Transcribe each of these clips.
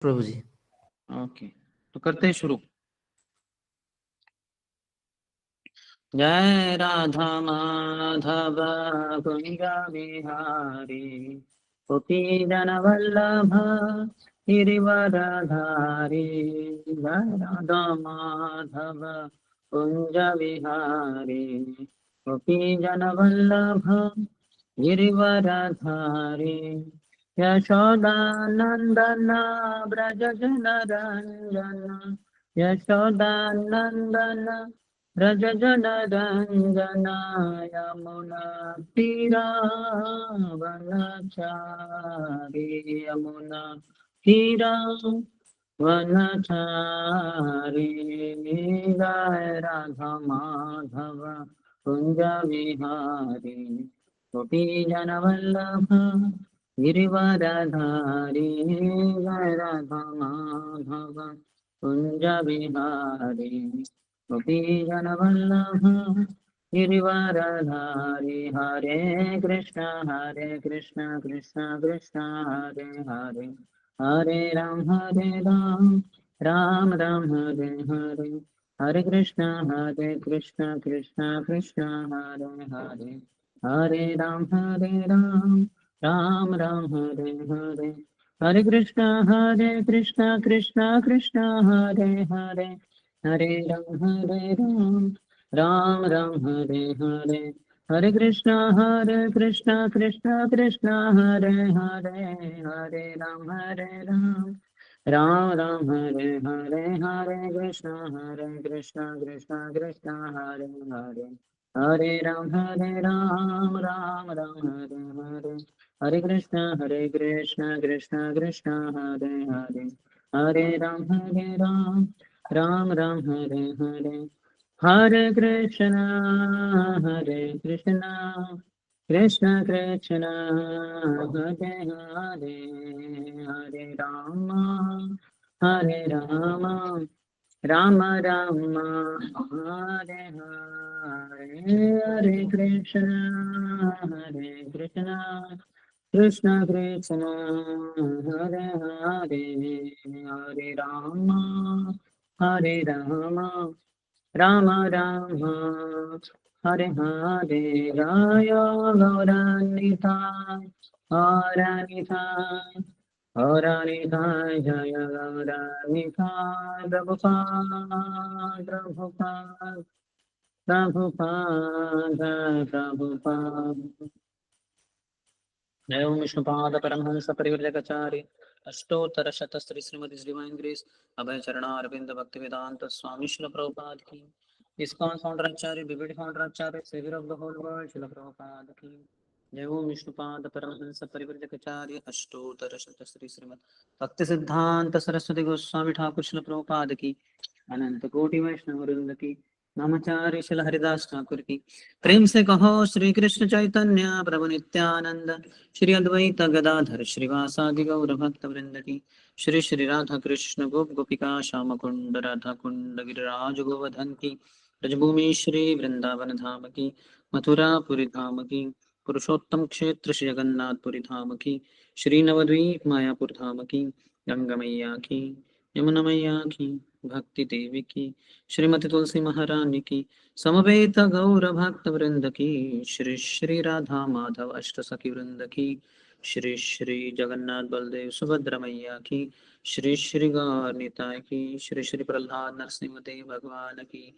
प्रभु जी। Okay, तो करते हैं शुरू। जय राधा माधव कुंज बिहारी गोपी जन वल्लभ गिरिवरधारी। जय राधा माधव कुंज बिहारी गोपी जन वल्लभ गिरिवरधारी। यशोदानंदन ब्रज जन रंजन यशोदानंदन ब्रज जन रंजन यमुना तीरावनचारी यमुना तीरावनचारी। जय राधा माधव कुंज विहारी गोपी जन वल्लभ गिरिवरधारी। जय राधा माधव कुंज बिहारी गोपी जन वल्लभ गिरिवरधारी। हरे कृष्ण कृष्ण कृष्ण हरे हरे, हरे राम राम राम हरे हरे। हरे कृष्ण कृष्ण कृष्ण हरे हरे, हरे राम राम राम हरे हरे। हरे कृष्ण कृष्ण कृष्ण हरे हरे, हरे राम राम राम हरे हरे। हरे कृष्ण कृष्ण कृष्ण हरे हरे, हरे राम राम राम हरे हरे। हरे कृष्ण कृष्ण कृष्ण हरे हरे, हरे राम राम राम हरे हरे। हरे कृष्ण कृष्ण कृष्ण हरे हरे, हरे राम राम राम हरे हरे। हरे कृष्ण कृष्ण कृष्ण हरे हरे, हरे राम राम राम हरे हरे। हरे कृष्ण कृष्ण कृष्ण हरे हरे, हरे राम राम राम हरे हरे। जय गौरान्विताय गौरान्विताय गौरान्विताय जय गौरान्विताय। प्रभुपाद प्रभुपाद प्रभुपाद प्रभुपाद। जय ओम विष्णुपाद परमहंस परिव्रजकाचार्य अष्टोत्तरशतस्त्री श्रीमती डिवाइन ग्रेस अभय चरणा अरविंद भक्ति वेदांत स्वामी श्रील प्रभुपाद की। ISKCON founder acharya BBD founder acharya saviour of the whole world Srila Prabhupada की। जय ओम विष्णुपाद परमहंस परिव्रजकाचार्य अष्टोत्तरशतस्त्री श्रीमद भक्ति सिद्धांत सरस्वती गोस्वामी ठाकुर श्रील प्रभुपाद की। अनंत कोटि वैष्णव वृंद की नामाचार्य श्रील हरिदास ठाकुर की। प्रेम से कहो श्री कृष्ण चैतन्य प्रभु नित्यानंद श्री अद्वैत गदाधर श्रीवासादि गौर भक्त वृंद की। श्री श्री राधा कृष्ण गोप गोपिका श्याम कुंड राधा कुंड गिरिराज गोवर्धन की। ब्रजभूमि श्री वृंदावन धाम की, मथुरापुरी धाम की, पुरुषोत्तम क्षेत्र श्री जगन्नाथपुरी धाम की, श्री नवद्वीप मायापुर धाम की, गंगा मैया की, यमुना मैया की, भक्ति देवी की, श्रीमती तुलसी महारानी की, समवेत गौर भक्त वृंद की। श्री श्री राधा माधव अष्ट सखी वृंद की। श्री श्री जगन्नाथ बलदेव सुभद्रा मैया की। श्री श्री गौर निताय की। श्री श्री प्रहलाद नरसिंह देव भगवान की।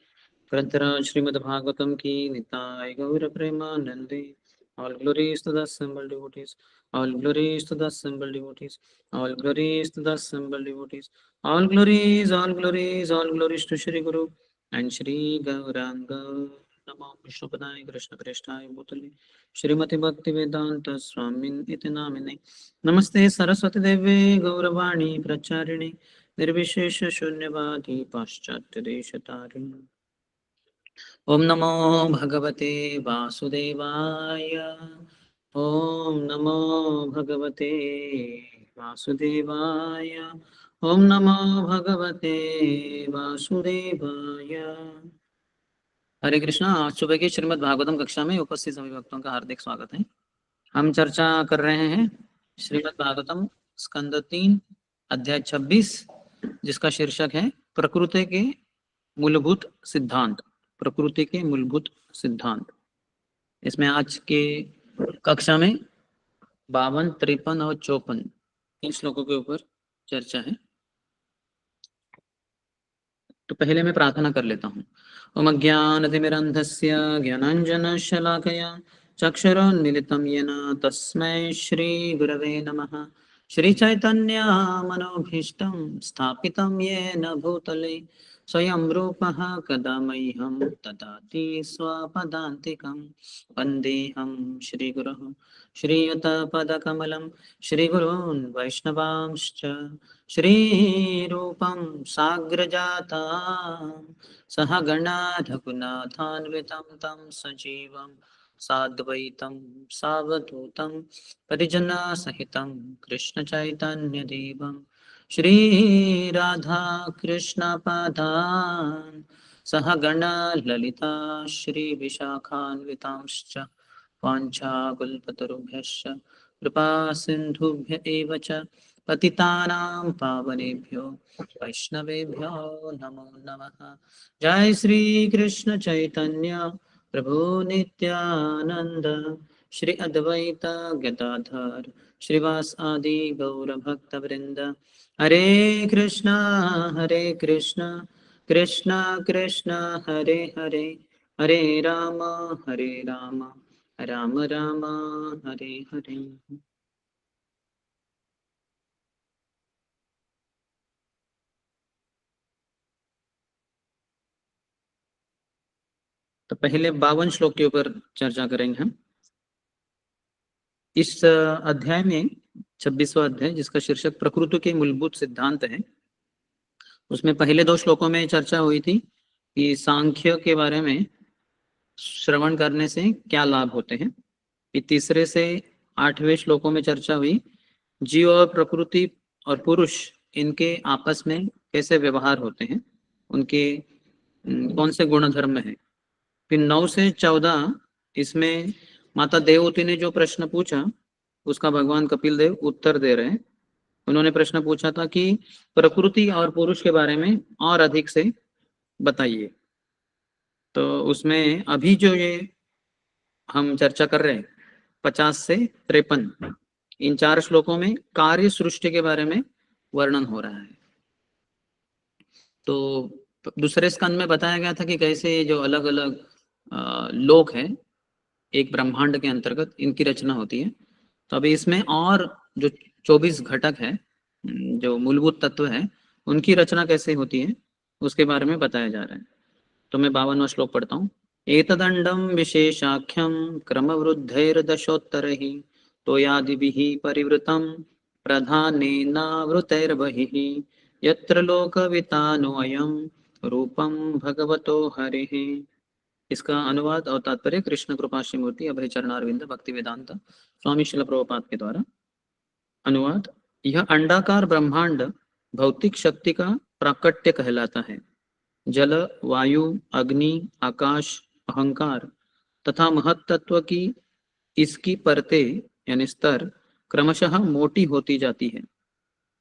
ग्रंथराज श्रीमद् भागवतम की। निताय गौर प्रेमानंदे। All glories to the assembled devotees. All glories to the assembled devotees. All glories to the assembled devotees. All glories, all glories, all glories to Shri Guru and Shri Gauranga. Namo Vishnupadaya Krishna Preshthaya Bhutale Shrimati Bhakti Vedanta Swamin iti namine. Namaste Saraswati Deve Gauravani Pracharine Nirvishesha Shunyavadi Paschatya Deshatarine. ओम नमो भगवते वासुदेवाय। ओम नमो भगवते वासुदेवाय। ओम नमो भगवते वासुदेवाय। हरे कृष्णा। आज सुबह की श्रीमद् भागवतम कक्षा में उपस्थित सभी भक्तों का हार्दिक स्वागत है। हम चर्चा कर रहे हैं श्रीमद् भागवतम स्कंद 3 अध्याय 26 जिसका शीर्षक है प्रकृति के मूलभूत सिद्धांत। प्रकृति के मूलभूत सिद्धांत। इसमें आज के कक्षा में 52, 53 और 54 इन श्लोकों के ऊपर चर्चा है। तो पहले मैं प्रार्थना कर लेता हूँ। ओम ज्ञानतिमिरन्धस्य ज्ञानाञ्जनशलाकया चक्षुरुन्मीलितं येन तस्मै श्रीगुरवे नमः। श्रीचैतन्य मनोभीष्टं स्थापितं येन भूतले स्वयं रूपः कदा मह्यं ददाति स्वपदान्तिकं। वन्देऽहं श्रीगुरुः श्रीयुतपदकमलं श्रीगुरून् वैष्णवांश्च श्रीरूपं साग्रजाता सहगणा रघुनाथान्वितं तं सजीवं साद्वैतं सावधूतं परिजनसहितं कृष्णचैतन्यदेवं श्रीराधा कृष्णपादान् सहगणा ललिता श्रीविशाखान्वितांश्च वाञ्छाकल्पतरुभ्यश्च कृपा सिन्धुभ्य एव च पतितानां पावनेभ्यो वैष्णवेभ्यो नमो नमः। जय श्री कृष्ण चैतन्य प्रभु नित्यानंद श्री अद्वैत गदाधर श्रीवास आदि गौर भक्त वृंद। हरे कृष्णा कृष्णा कृष्णा हरे हरे, हरे राम राम राम हरे हरे। तो पहले 52 श्लोक के ऊपर चर्चा करेंगे हम। इस अध्याय में 26वां अध्याय जिसका शीर्षक प्रकृति के मूलभूत सिद्धांत है, उसमें पहले 2 श्लोकों में चर्चा हुई थी कि सांख्य के बारे में श्रवण करने से क्या लाभ होते हैं। तीसरे से 8वें श्लोकों में चर्चा हुई जीव और प्रकृति और पुरुष इनके आपस में कैसे व्यवहार होते हैं, उनके कौन से गुण धर्म है। फिर 9 से 14 इसमें माता देवहूति ने जो प्रश्न पूछा उसका भगवान कपिल देव उत्तर दे रहे हैं। उन्होंने प्रश्न पूछा था कि प्रकृति और पुरुष के बारे में और अधिक से बताइए। तो उसमें अभी जो ये हम चर्चा कर रहे हैं 50 से 53 इन 4 श्लोकों में कार्य सृष्टि के बारे में वर्णन हो रहा है। तो दूसरे स्कंद में बताया गया था कि कैसे जो अलग अलग लोक हैं एक ब्रह्मांड के अंतर्गत इनकी रचना होती है। तो अभी इसमें और जो 24 घटक है, जो मूलभूत तत्व है, उनकी रचना कैसे होती है उसके बारे में बताया जा रहा है। तो मैं 52वां श्लोक पढ़ता हूँ। एतदंडम विशेषाख्यम क्रमवृद्धैर्दशोत्तरैः तोयादिभिः परिवृतं प्रधानेनावृतैर्बहिः यत्र लोकवितानोऽयं रूपं भगवतो हरिः। इसका अनुवाद और तात्पर्य कृष्ण कृपा श्रीमूर्ति अभय चरणारविंद भक्ति वेदांत स्वामी शिल प्रभुपाद के द्वारा। अनुवाद। यह अंडाकार ब्रह्मांड भौतिक शक्ति का प्राकट्य कहलाता है। जल, वायु, अग्नि, आकाश, अहंकार तथा महत्त्व की इसकी परतें यानी स्तर क्रमशः मोटी होती जाती है।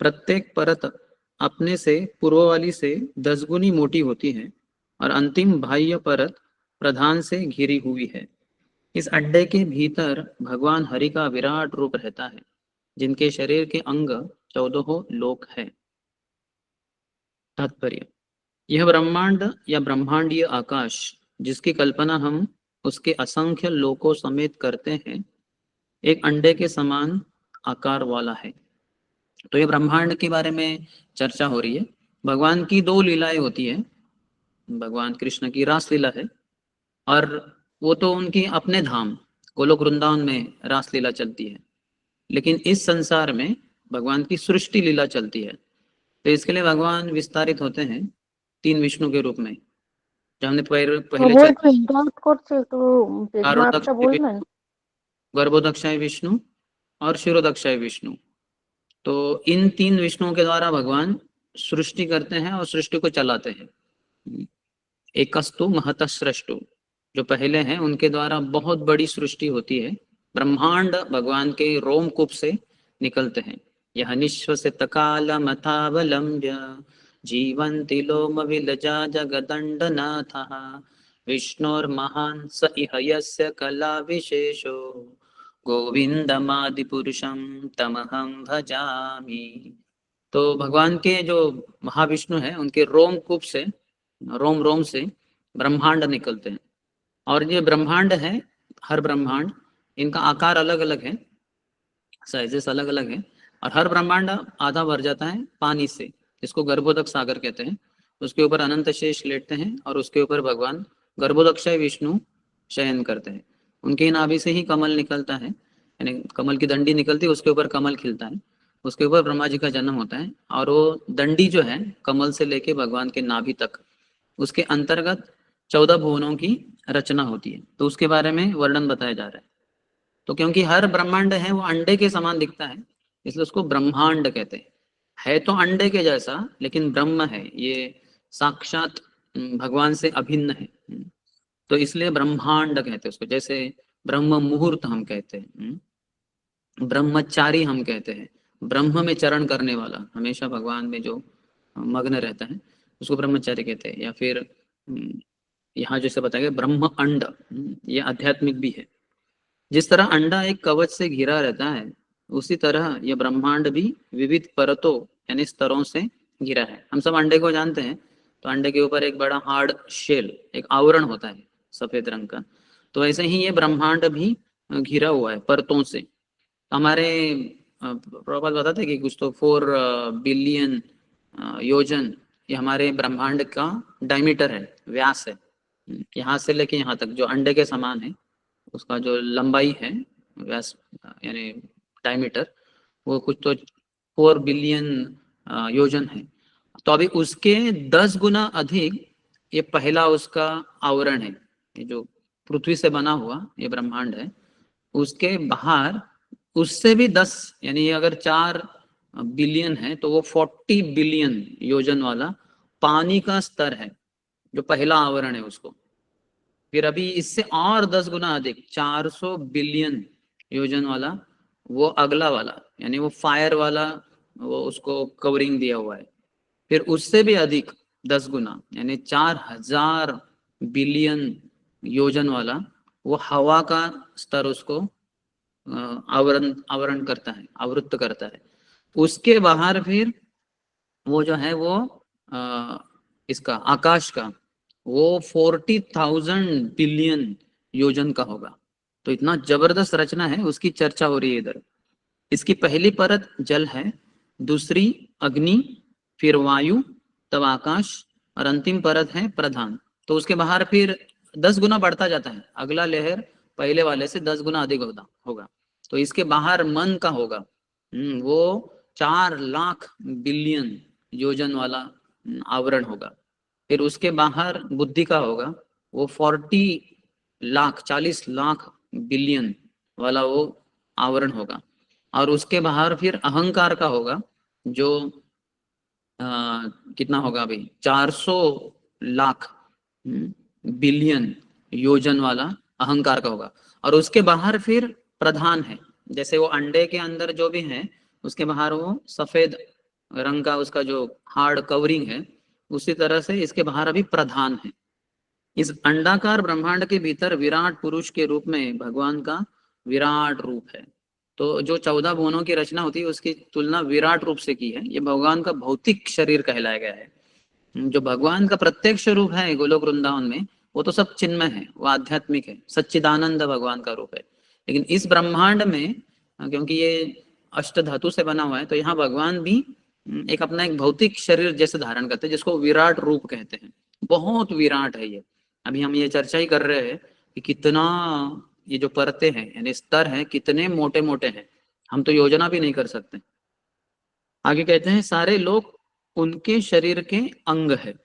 प्रत्येक परत अपने से पूर्व वाली से 10 गुनी मोटी होती है और अंतिम बाह्य परत प्रधान से घिरी हुई है। इस अंडे के भीतर भगवान हरि का विराट रूप रहता है, जिनके शरीर के अंग 14 लोक है। तात्पर्य। यह ब्रह्मांड या ब्रह्मांडीय आकाश जिसकी कल्पना हम उसके असंख्य लोकों समेत करते हैं, एक अंडे के समान आकार वाला है। तो ये ब्रह्मांड के बारे में चर्चा हो रही है। भगवान की 2 लीलाएं होती है। भगवान कृष्ण की रास लीला है और वो तो उनकी अपने धाम गोलोक वृंदावन में रास लीला चलती है, लेकिन इस संसार में भगवान की सृष्टि लीला चलती है। तो इसके लिए भगवान विस्तारित होते हैं 3 विष्णु के रूप में, जो हमने पहले गर्भोदक्षाय विष्णु और शिरोदक्षाय विष्णु। तो इन 3 विष्णुओं के द्वारा भगवान सृष्टि करते हैं और सृष्टि को चलाते हैं। एकस्तु महतः सृष्टु, जो पहले हैं उनके द्वारा बहुत बड़ी सृष्टि होती है। ब्रह्मांड भगवान के रोमकूप से निकलते हैं। यह निःश्वसित कालमथावलम्ब्य जीवन्ति लोमविलजा जगदण्डनाथः विष्णोर्महान् स इह यस्य कलाविशेषो गोविन्दमादिपुरुषं तमहं भजामि। तो भगवान के जो महाविष्णु है उनके रोमकूप से, रोम रोम से ब्रह्मांड निकलते हैं। और ये ब्रह्मांड है, हर ब्रह्मांड, इनका आकार अलग अलग है, साइजेस अलग अलग है। और हर ब्रह्मांड आधा भर जाता है पानी से, जिसको गर्भोदक सागर कहते हैं। उसके ऊपर अनंत शेष लेटते हैं और उसके ऊपर भगवान गर्भोदक्षय विष्णु शयन करते हैं। उनकी नाभि से ही कमल निकलता है, यानी कमल की दंडी निकलती है, उसके ऊपर कमल खिलता है। उसके ऊपर ब्रह्मा जी का जन्म होता है। और वो दंडी जो है कमल से लेके भगवान के नाभि तक, उसके अंतर्गत 14 भुवनों की रचना होती है। तो उसके बारे में वर्णन बताया जा रहा है। तो क्योंकि हर ब्रह्मांड है वो अंडे के समान दिखता है, इसलिए उसको ब्रह्मांड कहते हैं। है तो अंडे के जैसा, लेकिन ब्रह्म है, ये साक्षात भगवान से अभिन्न है। तो इसलिए ब्रह्मांड कहते हैं उसको। जैसे ब्रह्म मुहूर्त हम कहते हैं, ब्रह्मचारी हम कहते हैं, ब्रह्म में चरण करने वाला, हमेशा भगवान में जो मग्न रहता है उसको ब्रह्मचारी कहते हैं। या फिर यहाँ जैसे बताया गया ब्रह्म अंड, ये आध्यात्मिक भी है। जिस तरह अंडा एक कवच से घिरा रहता है, उसी तरह यह ब्रह्मांड भी विविध परतों यानी स्तरों से घिरा है। हम सब अंडे को जानते हैं, तो अंडे के ऊपर एक बड़ा हार्ड शेल, एक आवरण होता है सफेद रंग का। तो ऐसे ही ये ब्रह्मांड भी घिरा हुआ है परतों से। हमारे प्रभुपाद बताते कि कुछ तो 4 बिलियन योजन ये हमारे ब्रह्मांड का डायमीटर है, व्यास है। यहाँ से लेके यहाँ तक जो अंडे के समान है, उसका जो लंबाई है, व्यास यानी डायमीटर, वो कुछ तो 4 बिलियन योजन है। तो अभी उसके 10 गुना अधिक ये पहला उसका आवरण है। ये जो पृथ्वी से बना हुआ ये ब्रह्मांड है, उसके बाहर उससे भी 10, यानी अगर 4 बिलियन है तो वो 40 बिलियन योजन वाला पानी का स्तर है, जो पहला आवरण है उसको। फिर अभी इससे और 10 गुना अधिक 400 बिलियन योजन वाला वो अगला वाला, यानी वो फायर वाला, वो उसको कवरिंग दिया हुआ है। फिर उससे भी अधिक 10 गुना, यानी 4000 बिलियन योजन वाला वो हवा का स्तर उसको आवरण आवरण करता है, आवृत्त करता है। उसके बाहर फिर वो जो है वो इसका आकाश का वो 40,000 बिलियन योजन का होगा। तो इतना जबरदस्त रचना है, उसकी चर्चा हो रही है इधर। इसकी पहली परत जल है, दूसरी अग्नि, फिर वायु, तब आकाश, और अंतिम परत है प्रधान। तो उसके बाहर फिर 10 गुना बढ़ता जाता है, अगला लेयर पहले वाले से 10 गुना अधिक होगा। तो इसके बाहर मन का होगा, वो 4 लाख बिलियन योजन वाला आवरण होगा। फिर उसके बाहर बुद्धि का होगा, वो 40 लाख बिलियन वाला वो आवरण होगा। और उसके बाहर फिर अहंकार का होगा, जो कितना होगा अभी 400 लाख बिलियन योजन वाला अहंकार का होगा। और उसके बाहर फिर प्रधान है, जैसे वो अंडे के अंदर जो भी है उसके बाहर वो सफेद रंग का उसका जो हार्ड कवरिंग है, उसी तरह से इसके बाहर अभी प्रधान है। इस अंडाकार ब्रह्मांड के भीतर विराट पुरुष के रूप में भगवान का विराट रूप है। तो जो 14 भुवनों की रचना होती है उसकी तुलना विराट रूप से की है। ये भगवान का भौतिक शरीर कहलाया गया है। जो भगवान का प्रत्यक्ष रूप है गोलोक वृंदावन में, वो तो सब चिन्मय है, वो आध्यात्मिक है, सच्चिदानंद भगवान का रूप है। लेकिन इस ब्रह्मांड में क्योंकि ये अष्ट धातु से बना हुआ है, तो यहाँ भगवान भी एक अपना एक भौतिक शरीर जैसे धारण करते हैं, जिसको विराट रूप कहते हैं। बहुत विराट है ये। अभी हम ये चर्चा ही कर रहे हैं कि कितना ये जो परतें हैं यानी स्तर हैं कितने मोटे मोटे हैं, हम तो योजना भी नहीं कर सकते। आगे कहते हैं सारे लोग उनके शरीर के अंग है।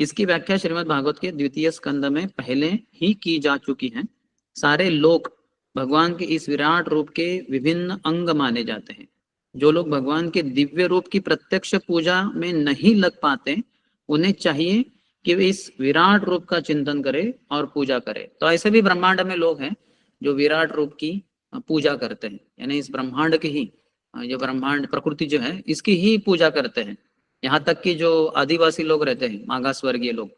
इसकी व्याख्या श्रीमद् भागवत के 2 स्कंद में पहले ही की जा चुकी है। सारे लोग भगवान के इस विराट रूप के विभिन्न अंग माने जाते हैं। जो लोग भगवान के दिव्य रूप की प्रत्यक्ष पूजा में नहीं लग पाते, उन्हें चाहिए कि वे इस विराट रूप का चिंतन करें और पूजा करें। तो ऐसे भी ब्रह्मांड में लोग हैं जो विराट रूप की पूजा करते हैं, यानी इस ब्रह्मांड की ही ये ब्रह्मांड प्रकृति जो है इसकी ही पूजा करते हैं। यहाँ तक कि जो आदिवासी लोग रहते हैं, मागास वर्गीय लोग,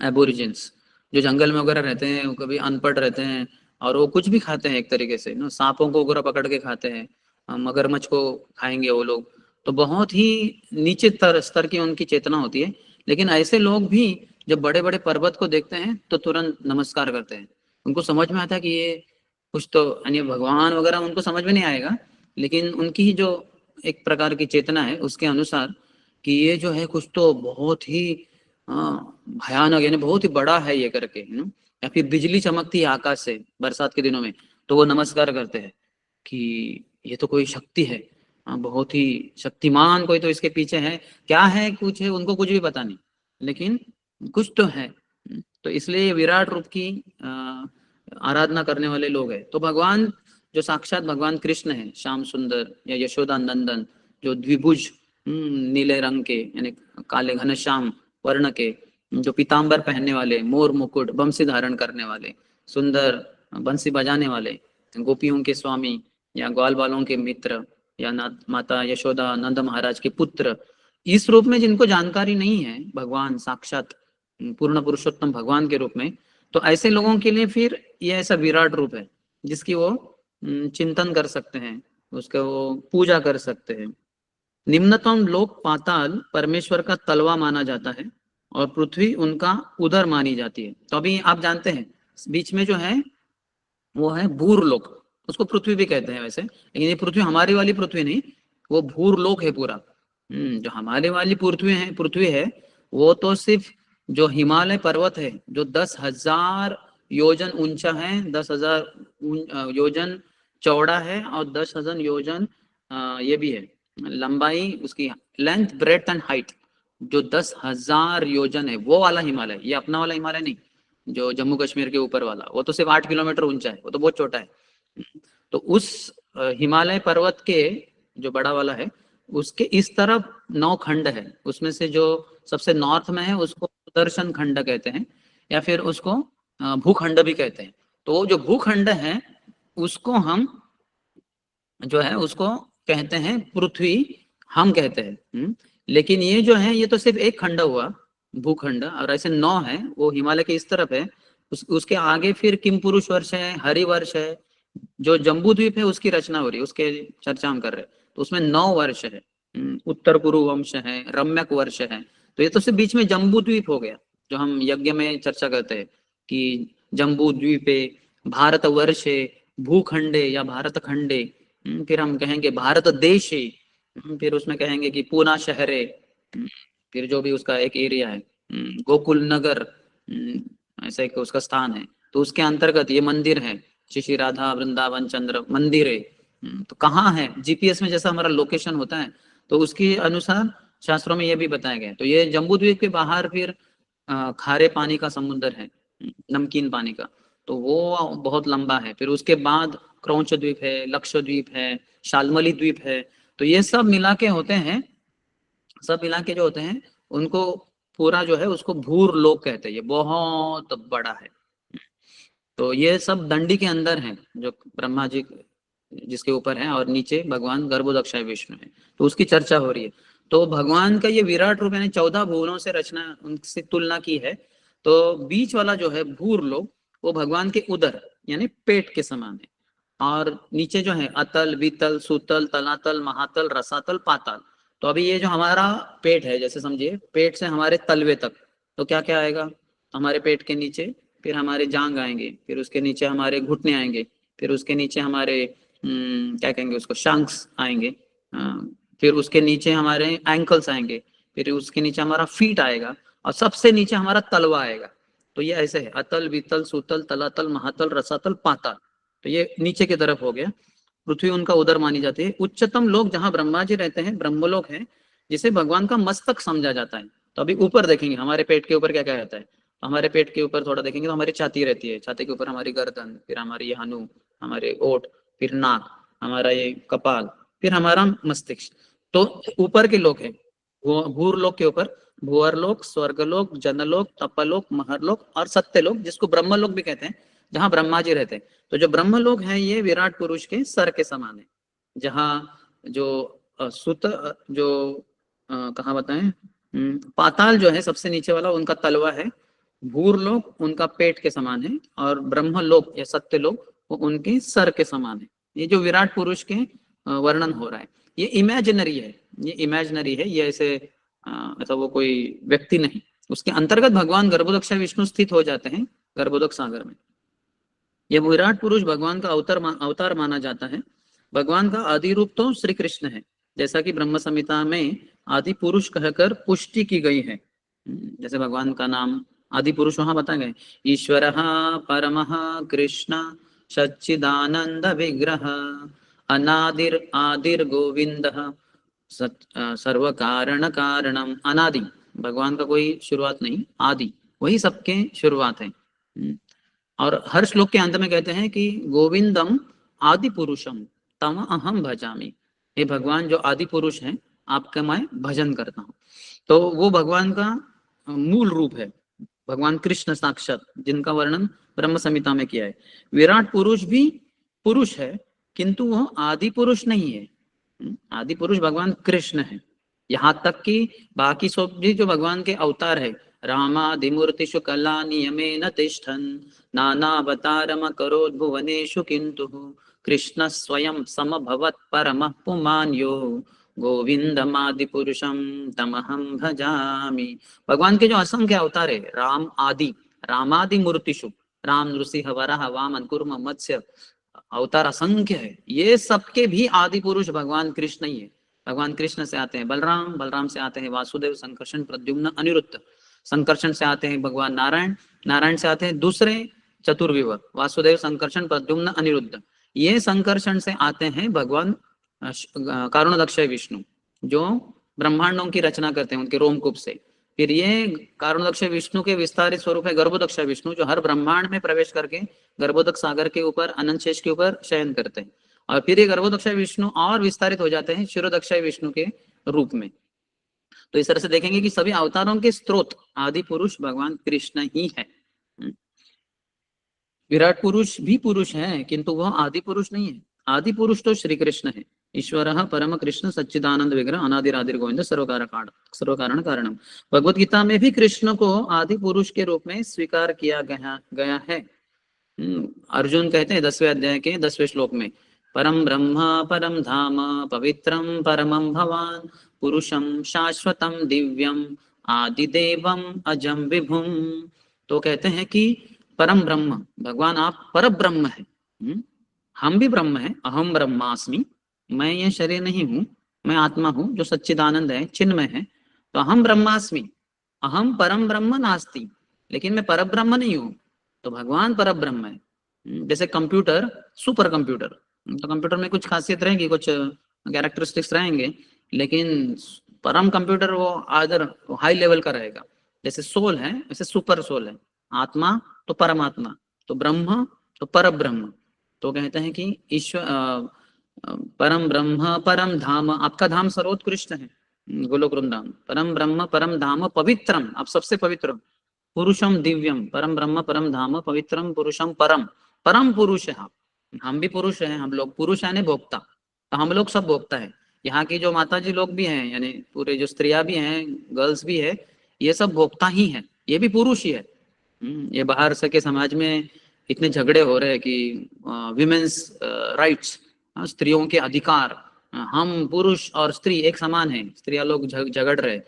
एबोरिजिन्स, जो जंगल में वगैरह रहते हैं, वो कभी अनपढ़ रहते हैं और वो कुछ भी खाते हैं एक तरीके से ना, सांपों को वगैरह पकड़ के खाते हैं, मगरमच्छ को खाएंगे वो लोग। तो बहुत ही नीचे स्तर की उनकी चेतना होती है। लेकिन ऐसे लोग भी जब बड़े बड़े पर्वत को देखते हैं तो तुरंत नमस्कार करते हैं। उनको समझ में आता है कि ये कुछ तो यानी भगवान वगैरह उनको समझ में नहीं आएगा, लेकिन उनकी जो एक प्रकार की चेतना है उसके अनुसार कि ये जो है कुछ तो बहुत ही भयानक, यानी बहुत ही बड़ा है ये करके, या फिर बिजली चमकती है आकाश से बरसात के दिनों में, तो वो नमस्कार करते हैं कि ये तो कोई शक्ति है, बहुत ही शक्तिमान कोई तो इसके पीछे है। क्या है कुछ है उनको कुछ भी पता नहीं, लेकिन कुछ तो है। तो इसलिए विराट रूप की आराधना करने वाले लोग हैं। तो भगवान जो साक्षात भगवान कृष्ण है, श्याम सुंदर या यशोदा नंदन, जो द्विभुज नीले रंग के यानी काले घनश्याम वर्ण के, जो पीताम्बर पहनने वाले, मोर मुकुट, बंसी धारण करने वाले, सुंदर बंसी बजाने वाले, गोपियों के स्वामी या ग्वाल बालों के मित्र, या माता यशोदा नंद महाराज के पुत्र, इस रूप में जिनको जानकारी नहीं है भगवान साक्षात पूर्ण पुरुषोत्तम भगवान के रूप में, तो ऐसे लोगों के लिए फिर ये ऐसा विराट रूप है जिसकी वो चिंतन कर सकते हैं, उसका वो पूजा कर सकते हैं। निम्नतम लोक पाताल परमेश्वर का तलवा माना जाता है और पृथ्वी उनका उदर मानी जाती है। तो अभी आप जानते हैं बीच में जो है वो है भूर लोक, उसको पृथ्वी भी कहते हैं वैसे, लेकिन ये पृथ्वी हमारी वाली पृथ्वी नहीं, वो भूर लोक है पूरा। जो हमारे वाली पृथ्वी है वो तो सिर्फ जो हिमालय पर्वत है जो 10,000 योजन ऊंचा है, 10,000 योजन चौड़ा है और 10,000 योजन ये भी है लंबाई, उसकी लेंथ ब्रेथ एंड हाइट जो 10,000 योजन है, वो वाला हिमालय, ये अपना वाला हिमालय नहीं, जो जम्मू कश्मीर के ऊपर वाला, वो तो सिर्फ 8 किलोमीटर ऊंचा है, वो तो बहुत छोटा है। तो उस हिमालय पर्वत के जो बड़ा वाला है उसके इस तरफ 9 खंड है, उसमें से जो सबसे नॉर्थ में है उसको सुदर्शन खंड कहते हैं या फिर उसको भूखंड भी कहते हैं। तो वो जो भूखंड है उसको हम जो है उसको कहते हैं पृथ्वी, हम कहते हैं। लेकिन ये जो है ये तो सिर्फ एक खंड हुआ भूखंड, और ऐसे 9 है, वो हिमालय के इस तरफ है। उसके आगे फिर किम पुरुष वर्ष है, हरिवर्ष है, जो जम्बू द्वीप है उसकी रचना हो रही है, उसके चर्चा हम कर रहे हैं। तो उसमें 9 वर्ष है, उत्तर कुरु वंश है, रम्यक वर्ष है। तो ये तो सिर्फ बीच में जम्बू द्वीप हो गया, जो हम यज्ञ में चर्चा करते हैं कि जम्बू द्वीपे भारत वर्षे भूखंडे या भारत खंडे, फिर हम कहेंगे भारत देशे, फिर उसमें कहेंगे कि पूना शहरे, फिर जो भी उसका एक एरिया है, गोकुल नगर, ऐसा एक उसका स्थान है, तो उसके अंतर्गत ये मंदिर है, श्री श्री राधा वृंदावन चंद्र मंदिर है। तो कहाँ है, जीपीएस में जैसा हमारा लोकेशन होता है तो उसके अनुसार शास्त्रों में ये भी बताया गया है। तो ये जम्बू द्वीप के बाहर फिर खारे पानी का समुद्र है, नमकीन पानी का, तो वो बहुत लंबा है। फिर उसके बाद क्रौंच द्वीप है, लक्षद्वीप है, शालमली द्वीप है। तो ये सब मिला के होते हैं, सब मिला के जो होते हैं उनको पूरा जो है उसको भूर लोक कहते हैं, ये बहुत बड़ा है। तो ये सब दंडी के अंदर है जो ब्रह्मा जी जिसके ऊपर है, और नीचे भगवान गर्भोदक्षाय विष्णु है, तो उसकी चर्चा हो रही है। तो भगवान का ये विराट रूप यानी 14 भुवनों से रचना उनसे तुलना की है। तो बीच वाला जो है भूर लोक वो भगवान के उदर यानी पेट के समान है, और नीचे जो है अतल वितल सुतल तलातल महातल रसातल पाताल। तो अभी ये जो हमारा पेट है, जैसे समझिए पेट से हमारे तलवे तक तो क्या क्या आएगा, हमारे पेट के नीचे फिर हमारे जांग आएंगे, फिर उसके नीचे हमारे घुटने आएंगे, फिर उसके नीचे हमारे क्या कहेंगे उसको शंक्स आएंगे, फिर उसके नीचे हमारे एंकल्स आएंगे, फिर उसके नीचे हमारा फीट आएगा, और सबसे नीचे हमारा तलवा आएगा। तो ये ऐसे है अतल वितल सुतल तलातल महातल रसातल पाताल। तो ये नीचे की तरफ हो गया, पृथ्वी उनका उदर मानी जाती है। उच्चतम लोग जहाँ ब्रह्मा जी रहते हैं ब्रह्मलोक है, जिसे भगवान का मस्तक समझा जाता है। तो अभी ऊपर देखेंगे हमारे पेट के ऊपर क्या क्या रहता है, तो हमारे पेट के ऊपर थोड़ा देखेंगे तो हमारी छाती रहती है, छाती के ऊपर हमारी गर्दन, फिर हमारी ये हनु, हमारे ओठ, फिर नाक, हमारा ये कपाल, फिर हमारा मस्तिष्क। तो ऊपर के लोग है भूर लोक के ऊपर भूअर लोक, स्वर्गलोक, जनलोक, तपलोक, महरलोक और सत्यलोक, जिसको ब्रह्मलोक भी कहते हैं, जहाँ ब्रह्मा जी रहते हैं। तो जो ब्रह्मलोक है ये विराट पुरुष के सर के समान है, जहाँ जो सुत जो कहाँ बताएं, पाताल जो है सबसे नीचे वाला उनका तलवा है, भूरलोक उनका पेट के समान है, और ब्रह्मलोक या सत्यलोक वो उनके सर के समान है। ये जो विराट पुरुष के वर्णन हो रहा है, ये इमेजिनरी है, ये इमेजिनरी है, ये ऐसे ऐसा वो कोई व्यक्ति नहीं। उसके अंतर्गत भगवान गर्भोदक्ष विष्णु स्थित हो जाते हैं गर्भोदक सागर में। ये विराट पुरुष भगवान का अवतार माना जाता है। भगवान का आदि रूप तो श्री कृष्ण है, जैसा कि ब्रह्म संहिता में आदि पुरुष कहकर पुष्टि की गई है। जैसे भगवान का नाम आदि पुरुष वहां बताए गए, ईश्वर परमः कृष्ण सच्चिदानंद विग्रह अनादिर आदिर गोविंद सर्व कारण कारणम। अनादि, भगवान का कोई शुरुआत नहीं, आदि वही सबके शुरुआत है। और हर श्लोक के अंत में कहते हैं कि गोविंदम आदि पुरुषम तम अहम भजामी। हे भगवान जो आदि पुरुष हैं, आपका मैं भजन करता हूँ। तो वो भगवान का मूल रूप है, भगवान कृष्ण साक्षात, जिनका वर्णन ब्रह्म संहिता में किया है। विराट पुरुष भी पुरुष है, किंतु वह आदि पुरुष नहीं है। आदि पुरुष भगवान कृष्ण है। यहाँ तक कि बाकी सब भी जो भगवान के अवतार है, रामादिमूर्तिषु कला नियमेन तिष्ठन् नानावतारम करोत् भुवनेषु किन्तु कृष्ण स्वयं समभवत् परमः पुमान्यो गोविंदमादि पुरुषम तमहम भजामि। भगवान के जो असंख्य अवतार है, राम आदि, रामादि मूर्तिषु, राम नृसिंह वराह वामन कूर्म मत्स्य, अवतार असंख्य है। ये सबके भी आदि पुरुष भगवान कृष्ण ही है। भगवान कृष्ण से आते हैं बलराम, बलराम से आते हैं वासुदेव, संकर्षण, प्रद्युम्न, अनिरुद्ध, संकर्षण से आते हैं भगवान नारायण, नारायण से आते हैं दूसरे चतुर्विवर, वासुदेव, संकर्षण, प्रद्युम्न, अनिरुद्ध। ये संकर्षण से आते हैं भगवान कारुणदक्ष विष्णु, जो ब्रह्मांडों की रचना करते हैं उनके रोमकूप से। फिर ये कारुणदक्ष विष्णु के विस्तारित स्वरूप है गर्भोदक्ष विष्णु, जो हर ब्रह्मांड में प्रवेश करके गर्भोदक सागर के ऊपर, अनंत शेष के ऊपर शयन करते हैं। और फिर ये गर्भोदक्ष विष्णु और विस्तारित हो जाते हैं क्षीरोदक्ष विष्णु के रूप में। तो इस तरह से देखेंगे कि सभी अवतारों के स्रोत आदि पुरुष भगवान कृष्ण ही है। विराट पुरुष भी पुरुष है, किंतु वह आदि पुरुष नहीं है। आदि पुरुष तो श्री कृष्ण है, ईश्वर परम कृष्ण सच्चिदानंद विग्रह अनादिरादिर गोविंद सर्वकारण कारणम। भगवत गीता में भी कृष्ण को आदि पुरुष के रूप में स्वीकार किया गया है। अर्जुन कहते हैं 10वें अध्याय के 10वें श्लोक में, परम ब्रह्म परम धाम पवित्रम परमं भवान पुरुषम शाश्वतम दिव्यम आदिदेवम अजम विभुम। तो कहते हैं कि परम ब्रह्म, भगवान आप पर ब्रह्म है। हम भी ब्रह्म है, अहम ब्रह्मास्मि, मैं ये शरीर नहीं हूँ, मैं आत्मा हूँ जो सच्चिदानंद है, चिन्मय है। तो अहम ब्रह्मास्मि, अहम परम ब्रह्म नास्ति, लेकिन मैं पर ब्रह्म नहीं हूँ। तो भगवान पर ब्रह्म है। जैसे कंप्यूटर सुपर कंप्यूटर, तो कंप्यूटर में कुछ खासियत रहेगी, कुछ कैरेक्टरिस्टिक्स रहेंगे, लेकिन परम कंप्यूटर वो आदर हाई लेवल का रहेगा। जैसे सोल है वैसे सुपर सोल है, आत्मा तो परमात्मा, तो ब्रह्म तो पर ब्रह्म। तो कहते हैं कि ईश्वर परम ब्रह्म परम धाम, आपका धाम सर्वोत्कृष्ट है गोलोक वृंदावन। परम ब्रह्म परम धाम पवित्रम, आप सबसे पवित्र। पुरुषम दिव्यम, परम ब्रह्म परम धाम पवित्रम पुरुषम परम, परम पुरुष है आप। हम भी पुरुष हैं, हम लोग पुरुष यानी भोक्ता, तो हम लोग सब भोक्ता है। यहाँ की जो माता जी लोग भी हैं, यानी पूरे जो स्त्रियां भी हैं, गर्ल्स भी है, ये सब भोक्ता ही है, ये भी पुरुष ही है। ये बाहर से के समाज में इतने झगड़े हो रहे हैं कि विमेन्स राइट्स, स्त्रियों के अधिकार, हम पुरुष और स्त्री एक समान है, स्त्रियां लोग झगड़ रहे।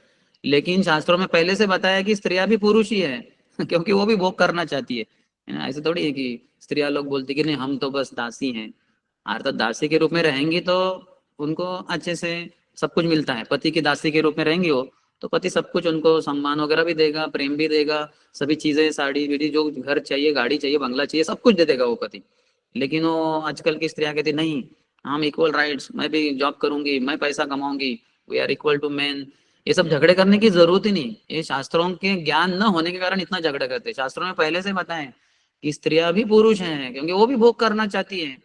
लेकिन शास्त्रों में पहले से बताया कि स्त्रियां भी पुरुष ही है क्योंकि वो भी भोग करना चाहती है। ऐसे थोड़ी है कि स्त्रियां लोग बोलती कि नहीं हम तो बस दासी हैं। अर्थात दासी के रूप में रहेंगी तो उनको अच्छे से सब कुछ मिलता है। पति की दासी के रूप में रहेंगी वो, तो पति सब कुछ उनको सम्मान वगैरह भी देगा, प्रेम भी देगा, सभी चीजें, साड़ी बीड़ी, जो घर चाहिए, गाड़ी चाहिए, बंगला चाहिए, सब कुछ दे देगा वो पति। लेकिन वो आजकल की स्त्रियां कहती नहीं, हम इक्वल राइट्स, मैं भी जॉब करूंगी, मैं पैसा कमाऊंगी, we are equal to man. ये सब झगड़े करने की जरूरत ही नहीं। ये शास्त्रों के ज्ञान न होने के कारण इतना झगड़ा करते हैं। शास्त्रों में पहले से बताएं कि स्त्रियां भी पुरुष हैं, क्योंकि वो भी भोग करना चाहती है।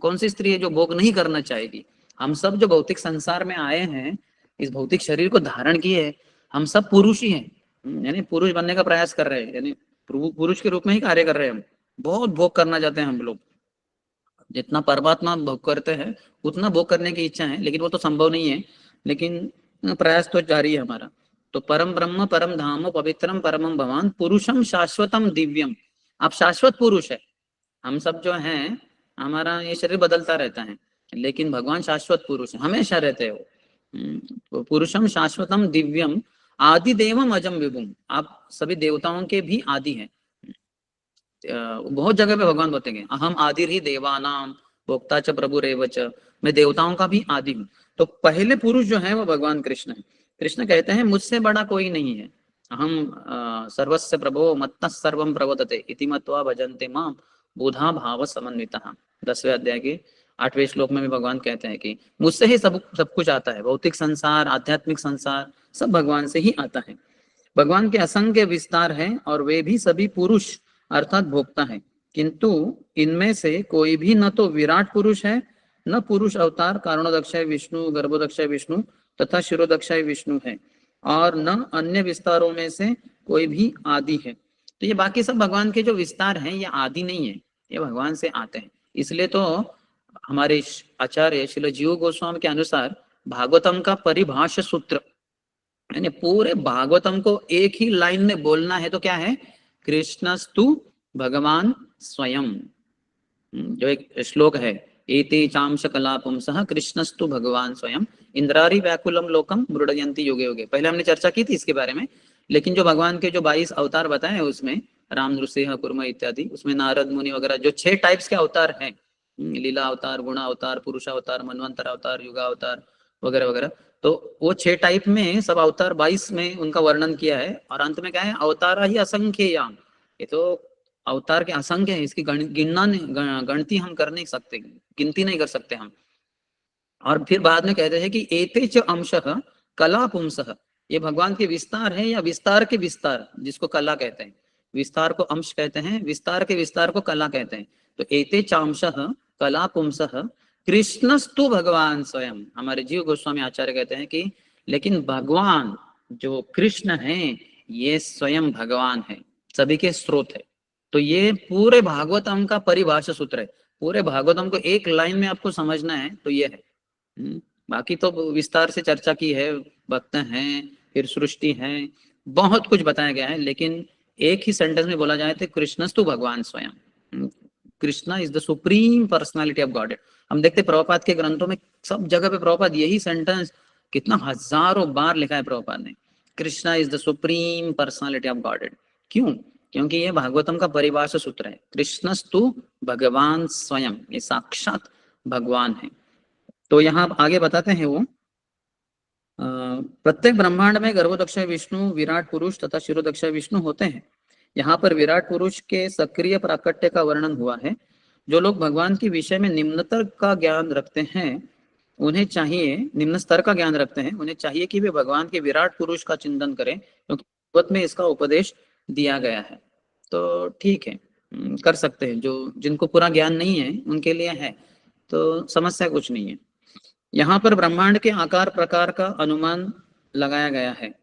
कौन सी स्त्री है जो भोग नहीं करना चाहेगी? हम सब जो भौतिक संसार में आए हैं, इस भौतिक शरीर को धारण किए, हम सब पुरुष ही हैं। यानी पुरुष बनने का प्रयास कर रहे हैं, यानी पुरुष के रूप में ही कार्य कर रहे हैं हम। बहुत भोग करना चाहते हैं हम लोग, जितना परमात्मा भोग करते हैं उतना भोग करने की इच्छा है, लेकिन वो तो संभव नहीं है, लेकिन प्रयास तो जारी है हमारा। तो परम ब्रह्म परम धाम पवित्रम परमम भगवान पुरुषम शाश्वतम दिव्यम। आप शाश्वत पुरुष है। हम सब जो हैं, हमारा ये शरीर बदलता रहता है, लेकिन भगवान शाश्वत पुरुष है, हमेशा रहते हो। तो पुरुषम शाश्वतम दिव्यम आदि देवम अजम विभुम। आप सभी देवताओं के भी आदि हैं। बहुत जगह पे भगवान बताएंगे अहम आदिर ही देवानाम भोक्ता च प्रभु रेवच। मैं देवताओं का भी आदि हूँ। तो पहले पुरुष जो है वो भगवान कृष्ण है। कृष्ण कहते हैं मुझसे बड़ा कोई नहीं है। अहम सर्वस्य प्रभो मत्तः सर्वम प्रवर्तते इति मत्वा भजन्ते माम बुधा भाव समन्वितः। 10वें अध्याय के 8वें श्लोक में भी भगवान कहते हैं कि मुझसे ही सब कुछ आता है। भौतिक संसार, आध्यात्मिक संसार सब भगवान से ही आता है। भगवान के असंख्य विस्तार हैं और वे भी सभी पुरुष अर्थात भोक्ता है, किंतु इनमें से कोई भी न तो विराट पुरुष है, न पुरुष अवतार कारणोदक्षय विष्णु, गर्भोदक्षय विष्णु तथा शिरोदक्षय विष्णु है, और न अन्य विस्तारों में से कोई भी आदि है। तो ये बाकी सब भगवान के जो विस्तार हैं ये आदि नहीं है, ये भगवान से आते हैं। इसलिए तो हमारे आचार्य श्रील जीव गोस्वामी के अनुसार भागवतम का परिभाष्य सूत्र, यानी पूरे भागवतम को एक ही लाइन में बोलना है तो क्या है, कृष्णस्तु भगवान स्वयं। जो एक श्लोक है, एते चांश कला पुंसः कृष्णस्तु भगवान स्वयं इंद्रारी व्याकुलम लोकम मृडयंती योगे योगे। पहले हमने चर्चा की थी इसके बारे में, लेकिन जो भगवान के जो 22 अवतार बताए हैं उसमें राम, नृसिंह, कुर्म इत्यादि, उसमें नारद मुनि वगैरह जो 6 टाइप्स के अवतार हैं, लीला अवतार, गुण अवतार, पुरुष अवतार, मनवंतर अवतार, युगा अवतार वगैरह वगैरह। तो वो 6 टाइप में सब अवतार 22 में उनका वर्णन किया है। और अंत में क्या है, अवतारा ही असंख्य याम। ये तो अवतार के असंख्य है, इसकी गणती हम कर नहीं सकते, गिनती नहीं कर सकते हम। और फिर बाद में कहते हैं कि एते च अंशः कला पुंसः। ये भगवान के विस्तार है या विस्तार के विस्तार, जिसको कला कहते हैं। विस्तार को अंश कहते हैं, विस्तार के विस्तार को कला कहते हैं। तो एते चांशः कला पुंसः कृष्णस्तु भगवान स्वयं। हमारे जीव गोस्वामी आचार्य कहते हैं कि लेकिन भगवान जो कृष्ण है ये स्वयं भगवान है, सभी के स्रोत है। तो ये पूरे भागवतम का परिभाषा सूत्र है। पूरे भागवतम को एक लाइन में आपको समझना है तो ये है। बाकी तो विस्तार से चर्चा की है, भक्त हैं, फिर सृष्टि है, बहुत कुछ बताया गया है, लेकिन एक ही सेंटेंस में बोला जाए तो कृष्णस्तु भगवान स्वयं। Krishna is the supreme personality of God. हम देखते प्रभुपाद के ग्रंथों में सब जगह पे प्रभुपाद यही सेंटेंस कितना हजारों बार लिखा है प्रभुपाद ने, Krishna is the supreme personality of God. क्यों? क्योंकि ये भागवतम का परिभाषा सूत्र है। कृष्णस्तु भगवान स्वयं, ये साक्षात भगवान है। तो यहाँ आगे बताते हैं वो प्रत्येक ब्रह्मांड में गर्भोदक्षय विष्णु, विराट पुरुष तथा शिरोदक्षय विष्णु होते हैं। यहाँ पर विराट पुरुष के सक्रिय प्राकट्य का वर्णन हुआ है। जो लोग भगवान के विषय में निम्नतर का ज्ञान रखते हैं उन्हें चाहिए, निम्न स्तर का ज्ञान रखते हैं उन्हें चाहिए कि वे भगवान के विराट पुरुष का चिंतन करें, क्योंकि भागवत में इसका उपदेश दिया गया है। तो ठीक है, कर सकते हैं। जो जिनको पूरा ज्ञान नहीं है उनके लिए है, तो समस्या कुछ नहीं है। यहाँ पर ब्रह्मांड के आकार प्रकार का अनुमान लगाया गया है।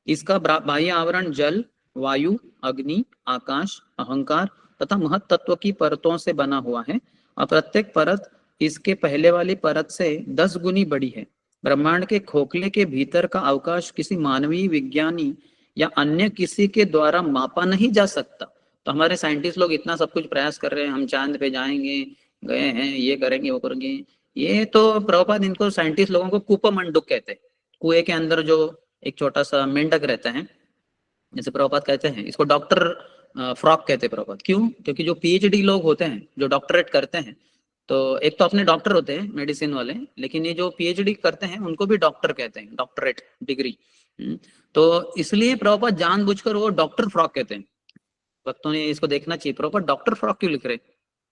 इसका बाह्य आवरण जल, वायु, अग्नि, आकाश, अहंकार तथा महत तत्व की परतों से बना हुआ है और प्रत्येक परत इसके पहले वाली परत से 10 गुनी बड़ी है। ब्रह्मांड के खोखले के भीतर का अवकाश किसी मानवीय विज्ञानी या अन्य किसी के द्वारा मापा नहीं जा सकता। तो हमारे साइंटिस्ट लोग इतना सब कुछ प्रयास कर रहे हैं, हम चांद पे जाएंगे, गए हैं, ये करेंगे वो करेंगे। ये तो प्रभुपाद इनको साइंटिस्ट लोगों को कूपमंडूक कहते हैं। कुएं के अंदर जो एक छोटा सा मेंढक रहता है, जैसे प्रभुपाद कहते हैं इसको डॉक्टर फ्रॉक कहते हैं प्रभुपाद। क्यों? क्योंकि जो पीएचडी लोग होते हैं, जो डॉक्टरेट करते हैं, तो एक तो अपने डॉक्टर होते हैं मेडिसिन वाले, लेकिन ये जो पीएचडी करते हैं उनको भी डॉक्टर कहते हैं, डॉक्टरेट डिग्री। तो इसलिए प्रभुपाद जानबूझकर वो डॉक्टर फ्रॉक कहते हैं। भक्तों ने इसको देखना चाहिए, प्रॉपर डॉक्टर फ्रॉक क्यों लिख रहे?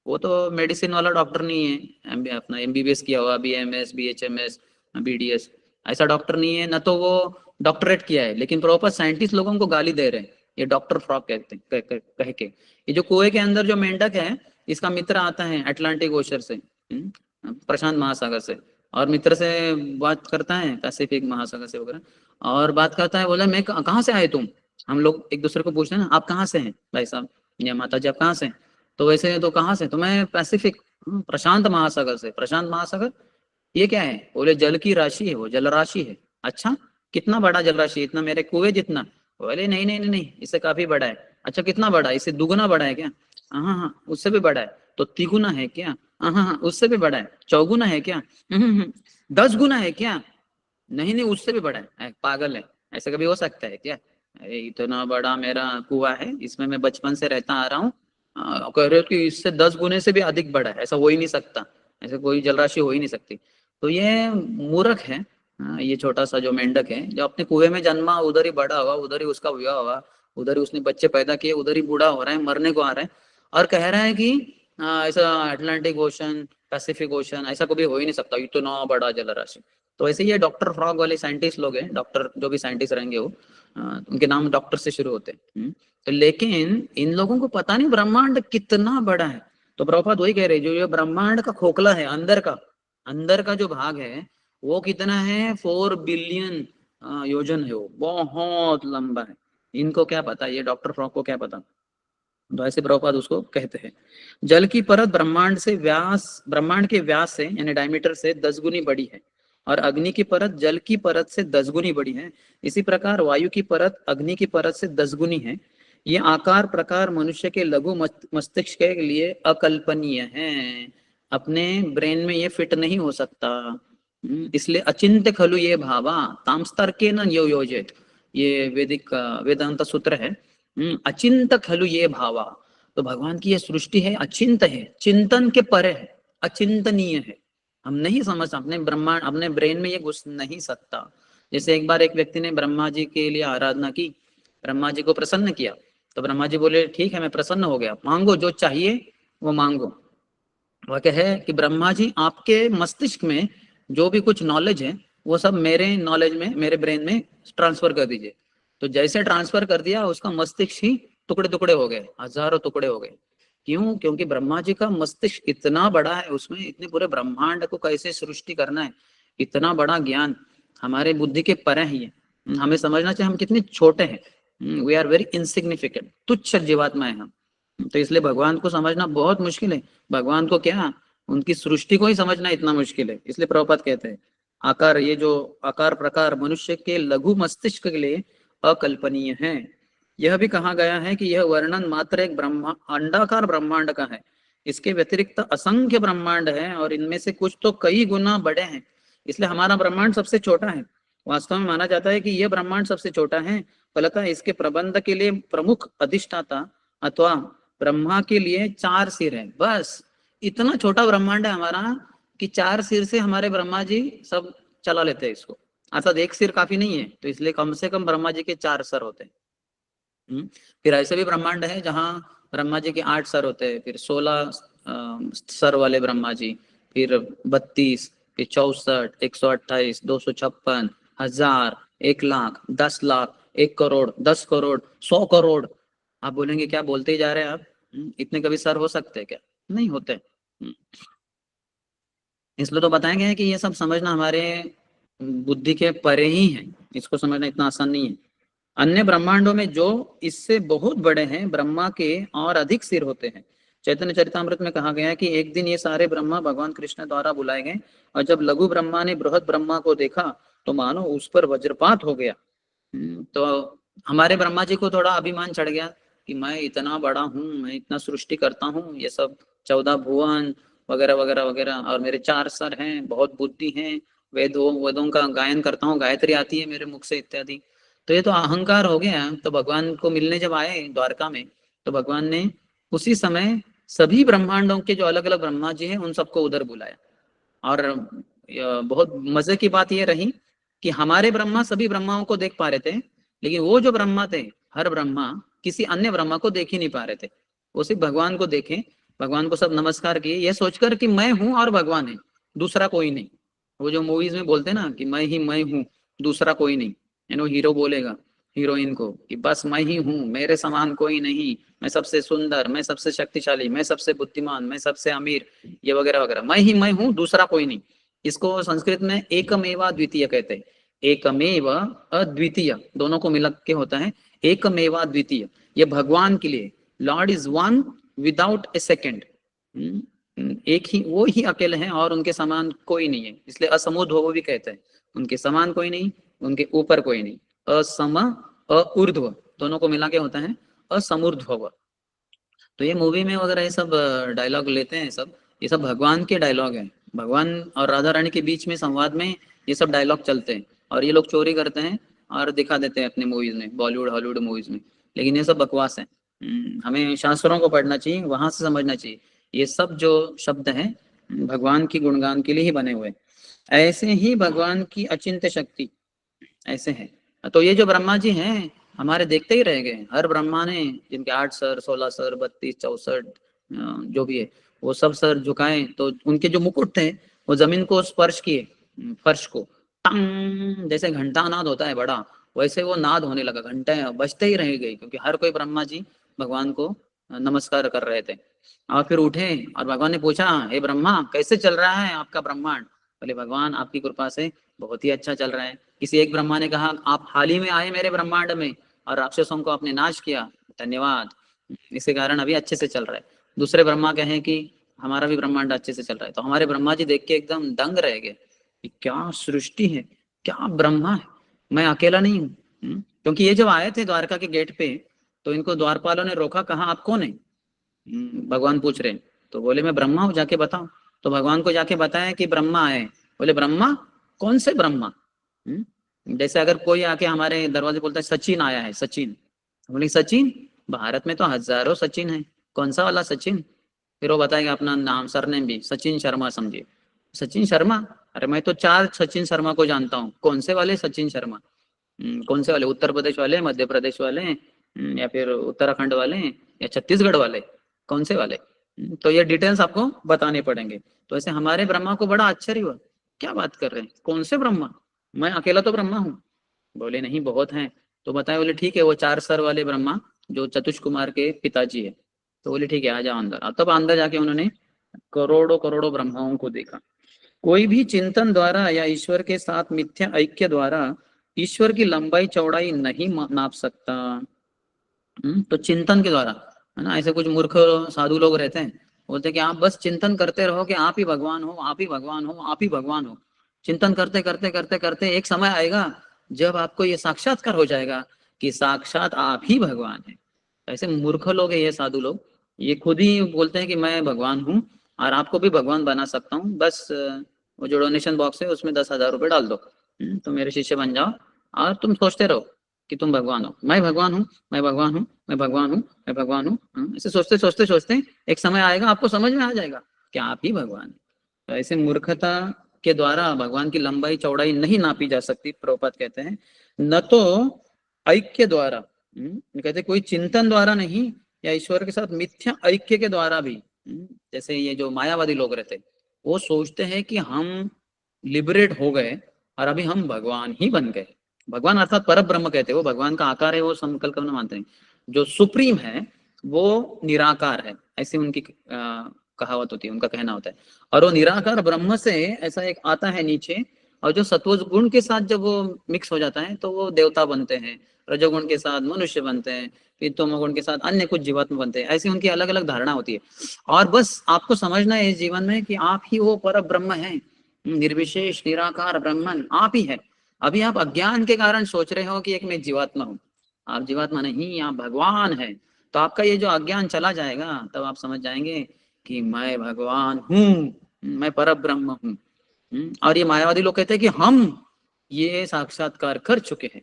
वो तो मेडिसिन वाला डॉक्टर नहीं है, अपना एमबीबीएस किया हुआ, बीएमएस, बीएचएमएस, बीडीएस, ऐसा डॉक्टर नहीं है। ना तो वो डॉक्टरेट किया है, लेकिन प्रॉपर साइंटिस्ट लोगों को गाली दे रहे हैं, ये डॉक्टर फ्रॉक कहते हैं कह के। ये जो कुएं के अंदर जो मेंढक है, इसका मित्र आता है अटलांटिक ओशन से, प्रशांत महासागर से, और मित्र से बात करता है पैसिफिक महासागर से वगैरह, और बात करता है, बोला मैं कहाँ से आए तुम? हम लोग एक दूसरे को पूछते हैं ना, आप कहाँ से हैं भाई साहब या माता जी, आप कहाँ से हैं? तो वैसे तो कहाँ से? तो मैं पैसिफिक प्रशांत महासागर से। प्रशांत महासागर ये क्या है? बोले जल की राशि है, वो जल राशि है। अच्छा, कितना बड़ा जल राशि? इतना मेरे कुएं जितना? बोले नहीं नहीं नहीं नहीं, इससे काफी बड़ा है। अच्छा, कितना बड़ा है? इससे दुगुना बड़ा है क्या? हाँ हाँ हाँ, उससे भी बड़ा है। तो तिगुना है क्या? हाँ हाँ हाँ, उससे भी बड़ा है। चौगुना है क्या? 10 गुना है क्या? नहीं नहीं, उससे भी बड़ा है। पागल है, ऐसा कभी हो सकता है क्या? अरे इतना बड़ा मेरा कुआं है, इसमें मैं बचपन से रहता आ रहा हूँ। कह रहे हो कि इससे 10 गुने से भी अधिक बड़ा है? ऐसा हो ही नहीं सकता, ऐसे कोई जलराशि हो ही नहीं सकती। तो ये मूर्ख है। ये छोटा सा जो मेंढक है, जो अपने कुएं में जन्मा, उधर ही बड़ा हुआ, उधर ही उसका विवाह हुआ, उधर ही उसने बच्चे पैदा किए, उधर ही बूढ़ा हो रहा है, मरने को आ रहा है, और कह रहा है कि ऐसा अटलांटिक ओशन, पैसिफिक ओशन ऐसा कभी हो ही नहीं सकता, इतना बड़ा जलराशि। तो ऐसे ये डॉक्टर फ्रॉग वाले साइंटिस्ट लोग हैं, डॉक्टर जो भी साइंटिस्ट रहेंगे वो, उनके नाम डॉक्टर से शुरू होते हैं। तो लेकिन इन लोगों को पता नहीं ब्रह्मांड कितना बड़ा है। तो प्रभुपाद वही कह रहे हैं, जो ये ब्रह्मांड का खोखला है, अंदर का जो भाग है, वो कितना है? 4 बिलियन योजन है, वो बहुत लंबा है। इनको क्या पता, ये डॉक्टर फ्रॉग को क्या पता? तो ऐसे प्रभुपाद उसको कहते हैं। जल की परत ब्रह्मांड के व्यास से यानी डायमीटर से 10 गुनी बड़ी है, और अग्नि की परत जल की परत से 10 गुनी बड़ी है। इसी प्रकार वायु की परत अग्नि की परत से 10 गुनी है। ये आकार प्रकार मनुष्य के लघु मस्तिष्क के लिए अकल्पनीय है। अपने ब्रेन में ये फिट नहीं हो सकता। इसलिए अचिंत्य खलु ये भावा तामस्तर्के न यो योजित, ये वैदिक वेदांत सूत्र है। अचिंत खलु ये भावा। तो भगवान की ये सृष्टि है, अचिंत है, चिंतन के परे है, अचिंतनीय है। हम नहीं समझ, अपने ब्रह्मांड अपने ब्रेन में ये घुस नहीं सकता। जैसे एक बार एक व्यक्ति ने ब्रह्मा जी के लिए आराधना की, ब्रह्मा जी को प्रसन्न किया, तो ब्रह्मा जी बोले ठीक है मैं प्रसन्न हो गया, मांगो जो चाहिए वो मांगो। वह क्या है कि ब्रह्मा जी आपके मस्तिष्क में जो भी कुछ नॉलेज है वो सब मेरे नॉलेज में, मेरे ब्रेन में ट्रांसफर कर दीजिए। तो जैसे ट्रांसफर कर दिया, उसका मस्तिष्क ही टुकड़े टुकड़े हो गए, हजारों टुकड़े हो गए। क्यों? क्योंकि ब्रह्मा जी का मस्तिष्क इतना बड़ा है, उसमें इतने पूरे ब्रह्मांड को कैसे सृष्टि करना है, इतना बड़ा ज्ञान हमारे बुद्धि के परे ही है। हमें समझना चाहिए हम कितने छोटे हैं। वी आर वेरी इनसिग्निफिकेंट, तुच्छ जीवात्मा है हम। तो इसलिए भगवान को समझना बहुत मुश्किल है। भगवान को क्या, उनकी सृष्टि को ही समझना इतना मुश्किल है। इसलिए प्रभुपाद कहते हैं आकार, ये जो आकार प्रकार मनुष्य के लघु मस्तिष्क के लिए अकल्पनीय है। यह भी कहा गया है कि यह वर्णन मात्र एक अंडाकार ब्रह्मांड का है। इसके व्यतिरिक्त असंख्य ब्रह्मांड है, और इनमें से कुछ तो कई गुना बड़े हैं। इसलिए हमारा ब्रह्मांड सबसे छोटा है। वास्तव में माना जाता है कि यह ब्रह्मांड सबसे छोटा है, फलतः इसके प्रबंध के लिए प्रमुख अधिष्ठाता अथवा ब्रह्मा के लिए 4 सिर है। बस इतना छोटा ब्रह्मांड है हमारा कि 4 सिर से हमारे ब्रह्मा जी सब चला लेते हैं इसको। अर्थात एक सिर काफी नहीं है, तो इसलिए कम से कम ब्रह्मा जी के 4 सर होते हैं। फिर ऐसे भी ब्रह्मांड है जहाँ ब्रह्मा जी के 8 सर होते हैं, फिर 16 सर वाले ब्रह्मा जी, फिर 32, फिर 64, 128, 256, 1000, 1 लाख, 10 लाख, 1 करोड़, 10 करोड़, 100 करोड़। आप बोलेंगे क्या बोलते ही जा रहे हैं आप? इतने कभी सर हो सकते हैं क्या? नहीं होते। इसलिए तो बताया गया है कि ये सब समझना हमारे बुद्धि के परे ही है, इसको समझना इतना आसान नहीं है। अन्य ब्रह्मांडों में जो इससे बहुत बड़े हैं, ब्रह्मा के और अधिक सिर होते हैं। चैतन्य चरितामृत में कहा गया है कि एक दिन ये सारे ब्रह्मा भगवान कृष्ण द्वारा बुलाए गए, और जब लघु ब्रह्मा ने बृहद ब्रह्मा को देखा तो मानो उस पर वज्रपात हो गया। तो हमारे ब्रह्मा जी को थोड़ा अभिमान चढ़ गया कि मैं इतना बड़ा हूँ, मैं इतना सृष्टि करता हूँ, ये सब 14 भुवन वगैरह वगैरह वगैरह, और मेरे 4 सर हैं, बहुत बुद्धि है, वेदों का गायन करता हूँ, गायत्री आती है मेरे मुख से इत्यादि। तो ये तो अहंकार हो गया। तो भगवान को मिलने जब आए द्वारका में, तो भगवान ने उसी समय सभी ब्रह्मांडों के जो अलग अलग ब्रह्मा जी हैं उन सबको उधर बुलाया। और बहुत मजे की बात ये रही कि हमारे ब्रह्मा सभी ब्रह्माओं को देख पा रहे थे, लेकिन वो जो ब्रह्मा थे, हर ब्रह्मा किसी अन्य ब्रह्मा को देख ही नहीं पा रहे थे। वो सिर्फ भगवान को देखे, भगवान को सब नमस्कार किए, ये सोचकर कि मैं हूं और भगवान है, दूसरा कोई नहीं। वो जो मूवीज में बोलते ना कि मैं ही मैं हूँ, दूसरा कोई नहीं। हीरो बोलेगा हीरोइन को कि बस मैं ही हूँ, मेरे समान कोई नहीं, मैं सबसे सुंदर, मैं सबसे शक्तिशाली, मैं सबसे बुद्धिमान, मैं सबसे अमीर, ये वगैरह वगैरह, मैं ही मैं हूँ, दूसरा कोई नहीं। इसको संस्कृत में एकमेवा द्वितीय कहते हैं। एकमेव अद्वितीय दोनों को मिला के होता है एकमेवा द्वितीय। ये भगवान के लिए, Lord is one without A second. एक ही वो ही अकेले हैं और उनके समान कोई नहीं है, इसलिए असमोध्व भी कहते हैं। उनके समान कोई नहीं, उनके ऊपर कोई नहीं। असम अऊर्ध्व दोनों को मिला के होता है असमूर्ध्व। तो ये मूवी में वगैरह ये सब डायलॉग लेते हैं सब, ये सब भगवान के डायलॉग हैं। भगवान और राधा रानी के बीच में संवाद में ये सब डायलॉग चलते हैं और ये लोग चोरी करते हैं और दिखा देते हैं अपने मूवीज में, बॉलीवुड हॉलीवुड मूवीज में। लेकिन ये सब बकवास है। हमें शास्त्रों को पढ़ना चाहिए, वहां से समझना चाहिए। ये सब जो शब्द हैं भगवान की गुणगान के लिए ही बने हुए हैं। ऐसे ही भगवान की अचिंत्य शक्ति ऐसे हैं। तो ये जो ब्रह्मा जी हैं हमारे देखते ही रह गए, हर ब्रह्मा ने जिनके 8 सर 16 सर 32 64 जो भी है वो सब सर झुकाए तो उनके जो मुकुट थे वो जमीन को स्पर्श किए, फर्श को। टंग जैसे घंटा नाद होता है बड़ा, वैसे वो नाद होने लगा, घंटे बजते ही रह गई, क्योंकि हर कोई ब्रह्मा जी भगवान को नमस्कार कर रहे थे। और फिर उठे और भगवान ने पूछा, हे ब्रह्मा कैसे चल रहा है आपका ब्रह्मांड? बोले भगवान आपकी कृपा से बहुत ही अच्छा चल रहा है। किसी एक ब्रह्मा ने कहा, आप हाल ही में आए मेरे ब्रह्मांड में और राक्षसों को आपने नाश किया, धन्यवाद, इसके कारण अभी अच्छे से चल रहा है। दूसरे ब्रह्मा कहें कि हमारा भी ब्रह्मांड अच्छे से चल रहा है। तो हमारे ब्रह्मा जी देख के एकदम दंग रह गए कि क्या सृष्टि है, क्या ब्रह्मा है, मैं अकेला नहीं हूँ। क्योंकि ये जब आए थे द्वारका के गेट पे तो इनको द्वारपालों ने रोका, कहा आप कौन है? भगवान पूछ रहे हैं। तो बोले मैं ब्रह्मा हूँ, जाके बताओ। तो भगवान को जाके बताया कि ब्रह्मा आए। बोले ब्रह्मा? कौन से ब्रह्मा? जैसे अगर कोई आके हमारे दरवाजे बोलता है सचिन आया है, सचिन। बोले सचिन? भारत में तो हजारों सचिन है, कौन सा वाला सचिन? फिर वो बताएगा अपना नाम सरनेम भी, सचिन शर्मा समझिए। सचिन शर्मा? अरे मैं तो 4 सचिन शर्मा को जानता हूँ। कौन से वाले सचिन शर्मा? कौन से वाले? उत्तर प्रदेश वाले, मध्य प्रदेश वाले, या फिर उत्तराखंड वाले, या छत्तीसगढ़ वाले? कौन से वाले? तो ये डिटेल्स आपको बताने पड़ेंगे। तो ऐसे हमारे ब्रह्मा को बड़ा आश्चर्य हुआ, क्या बात कर रहे हैं, कौन से ब्रह्मा? मैं अकेला तो ब्रह्मा हूँ। बोले नहीं बहुत हैं। तो बताए, बोले ठीक है वो 4 सर वाले ब्रह्मा जो चतुष कुमार के पिताजी है। तो बोले ठीक है आ जाओ अंदर। तब अंदर जाके उन्होंने करोड़ों करोड़ों ब्रह्माओं को देखा। कोई भी चिंतन द्वारा या ईश्वर के साथ मिथ्या ऐक्य द्वारा ईश्वर की लंबाई चौड़ाई नहीं नाप सकता। तो चिंतन के द्वारा, है ना, ऐसे कुछ मूर्ख साधु लोग रहते हैं, बोलते हैं कि आप बस चिंतन करते रहो कि आप ही भगवान हो, आप ही भगवान हो, आप ही भगवान हो। चिंतन करते करते करते करते एक समय आएगा जब आपको ये साक्षात्कार हो जाएगा कि साक्षात आप ही भगवान है। ऐसे मूर्ख लोग है ये साधु लोग, ये खुद ही बोलते हैं कि मैं भगवान हूँ और आपको भी भगवान बना सकता हूँ, बस वो जो डोनेशन बॉक्स है उसमें 10,000 रुपये डाल दो, तो मेरे शिष्य बन जाओ और तुम सोचते रहो कि तुम भगवान हो, मैं भगवान हूँ, मैं भगवान हूँ, मैं भगवान हूँ, मैं भगवान हूँ। ऐसे सोचते सोचते सोचते एक समय आएगा आपको समझ में आ जाएगा कि आप ही भगवान। तो ऐसे मूर्खता के द्वारा भगवान की लंबाई चौड़ाई नहीं नापी जा सकती, प्रभुपाद कहते हैं। न तो ऐक्य द्वारा, कहते कोई चिंतन द्वारा नहीं, या ईश्वर के साथ मिथ्या ऐक्य के द्वारा भी। जैसे ये जो मायावादी लोग रहते वो सोचते हैं कि हम लिबरेट हो गए और अभी हम भगवान ही बन गए। भगवान अर्थात पर ब्रह्म कहते हैं, वो भगवान का आकार है, वो संकल्पना मानते हैं। जो सुप्रीम है वो निराकार है, ऐसी उनकी कहावत होती है, उनका कहना होता है। और वो निराकार ब्रह्म से ऐसा एक आता है नीचे, और जो सत्व गुण के साथ जब वो मिक्स हो जाता है तो वो देवता बनते हैं, रजोगुण के साथ मनुष्य बनते हैं, फिर तमोगुण के साथ अन्य कुछ जीवात्मा बनते हैं। ऐसी उनकी अलग अलग धारणा होती है। और बस आपको समझना है इस जीवन में कि आप ही वो पर ब्रह्म है, निर्विशेष निराकार ब्रह्मन आप ही है। अभी आप अज्ञान के कारण सोच रहे हो कि एक मैं जीवात्मा हूँ, आप जीवात्मा नहीं, आप भगवान है। तो आपका ये जो अज्ञान चला जाएगा तब आप समझ जाएंगे कि मैं भगवान हूँ, मैं पर ब्रह्म हूँ। और ये मायावादी लोग कहते हैं कि हम ये साक्षात्कार कर चुके हैं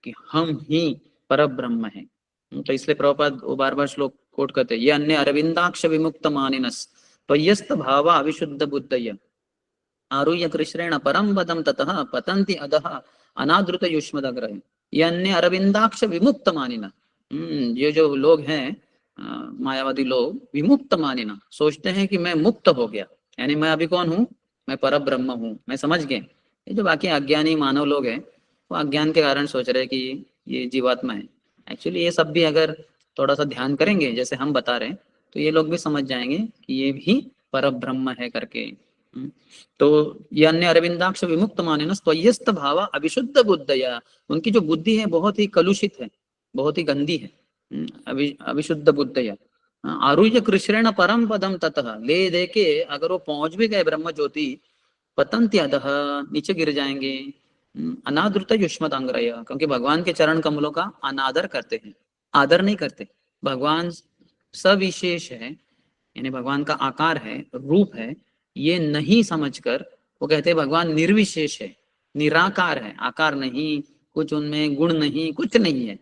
कि हम ही पर ब्रह्म है। तो इसलिए प्रभुपाद वो बार बार श्लोक कोट करते हैं, ये अन्य अरविंदाक्ष विमुक्त मानिनस त्वय्यस्त भावा अविशुद्ध बुद्धय आरुह्य कृष्णेण परम पदम ततः पतंति अधः अनादृत युष्मदग्रह। ये अन्य अरविंदाक्ष विमुक्त मानिना, ये जो लोग हैं मायावादी लोग, विमुक्त मानिना सोचते हैं कि मैं मुक्त हो गया, यानी मैं अभी कौन हूँ, मैं पर ब्रह्म हूँ, मैं समझ गए। ये जो बाकी अज्ञानी मानव लोग हैं वो अज्ञान के कारण सोच रहे हैं कि ये जीवात्मा है। एक्चुअली ये सब भी अगर थोड़ा सा ध्यान करेंगे जैसे हम बता रहे हैं तो ये लोग भी समझ जाएंगे कि ये भी पर ब्रह्म है करके। तो ये अन्य अरविंदाक्ष विमुक्त माने न स्वयस्त भावा अविशुद्ध बुद्धया, उनकी जो बुद्धि है बहुत ही कलुषित है, बहुत ही गंदी है। अविशुद्ध बुद्धया आरुह्य कृष्णेण परम पदम ततः, ले दे के अगर वो पहुंच भी गए ब्रह्म ज्योति, पतंति अधः, नीचे गिर जाएंगे। अनादृत युष्मदांग्रय, क्योंकि भगवान के चरण कमलों का अनादर करते हैं, आदर नहीं करते। भगवान सविशेष है, यानी भगवान का आकार है, रूप है, ये नहीं समझकर वो कहते हैं भगवान निर्विशेष है, निराकार है, आकार नहीं, कुछ उनमें गुण नहीं, कुछ नहीं है,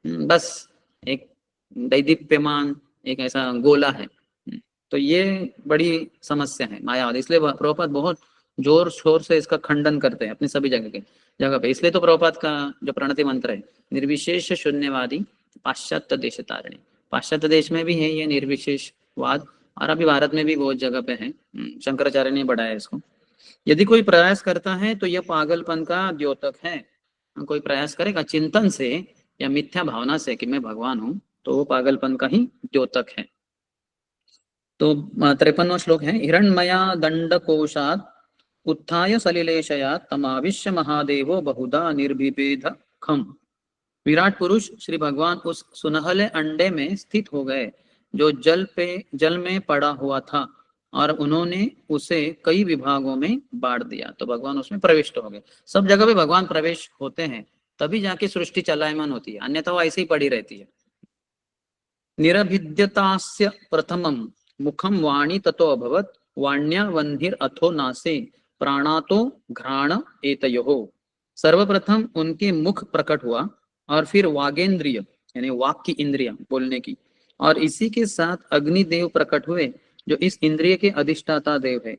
बस एक दैदीप्यमान एक ऐसा गोला है। तो ये बड़ी समस्या है मायावाद, इसलिए प्रभुपाद बहुत जोर शोर से इसका खंडन करते हैं अपनी सभी जगह पे। इसलिए तो प्रभुपाद का जो प्रणति मंत्र है, निर्विशेष शून्यवादी पाश्चात्य देश तारिणी, पाश्चात्य देश में भी है ये निर्विशेषवाद, और अभी भारत में भी बहुत जगह पे है। शंकराचार्य ने बढ़ाया इसको। यदि कोई प्रयास करता है तो यह पागलपन का द्योतक है। कोई प्रयास करेगा चिंतन से या मिथ्या भावना से कि मैं भगवान हूं, तो वो पागलपन का ही द्योतक है। तो 53वां श्लोक है, हिरण्मया दंडकोशात् उत्थाय सलिलेशया तमाविश्य महादेवो बहुधा निर्भिपेद खम। विराट पुरुष श्री भगवान उस सुनहले अंडे में स्थित हो गए जो जल में पड़ा हुआ था, और उन्होंने उसे कई विभागों में बांट दिया। तो भगवान उसमें प्रविष्ट हो गए। सब जगह पे भगवान प्रवेश होते हैं, तभी जाके सृष्टि चलायमान होती है, अन्यथा वो ऐसे ही पड़ी रहती है। निरभिद्यतास्य प्रथमं मुखम वाणी ततो अभवत, वाण्या वन्हिर अथो नासे प्राणातो घ्राण एतयोः। सर्वप्रथम उनके मुख प्रकट हुआ, और फिर वागेंद्रिय यानी वाक की इंद्रिया बोलने की, और इसी के साथ अग्निदेव प्रकट हुए जो इस इंद्रिय के अधिष्ठाता देव है।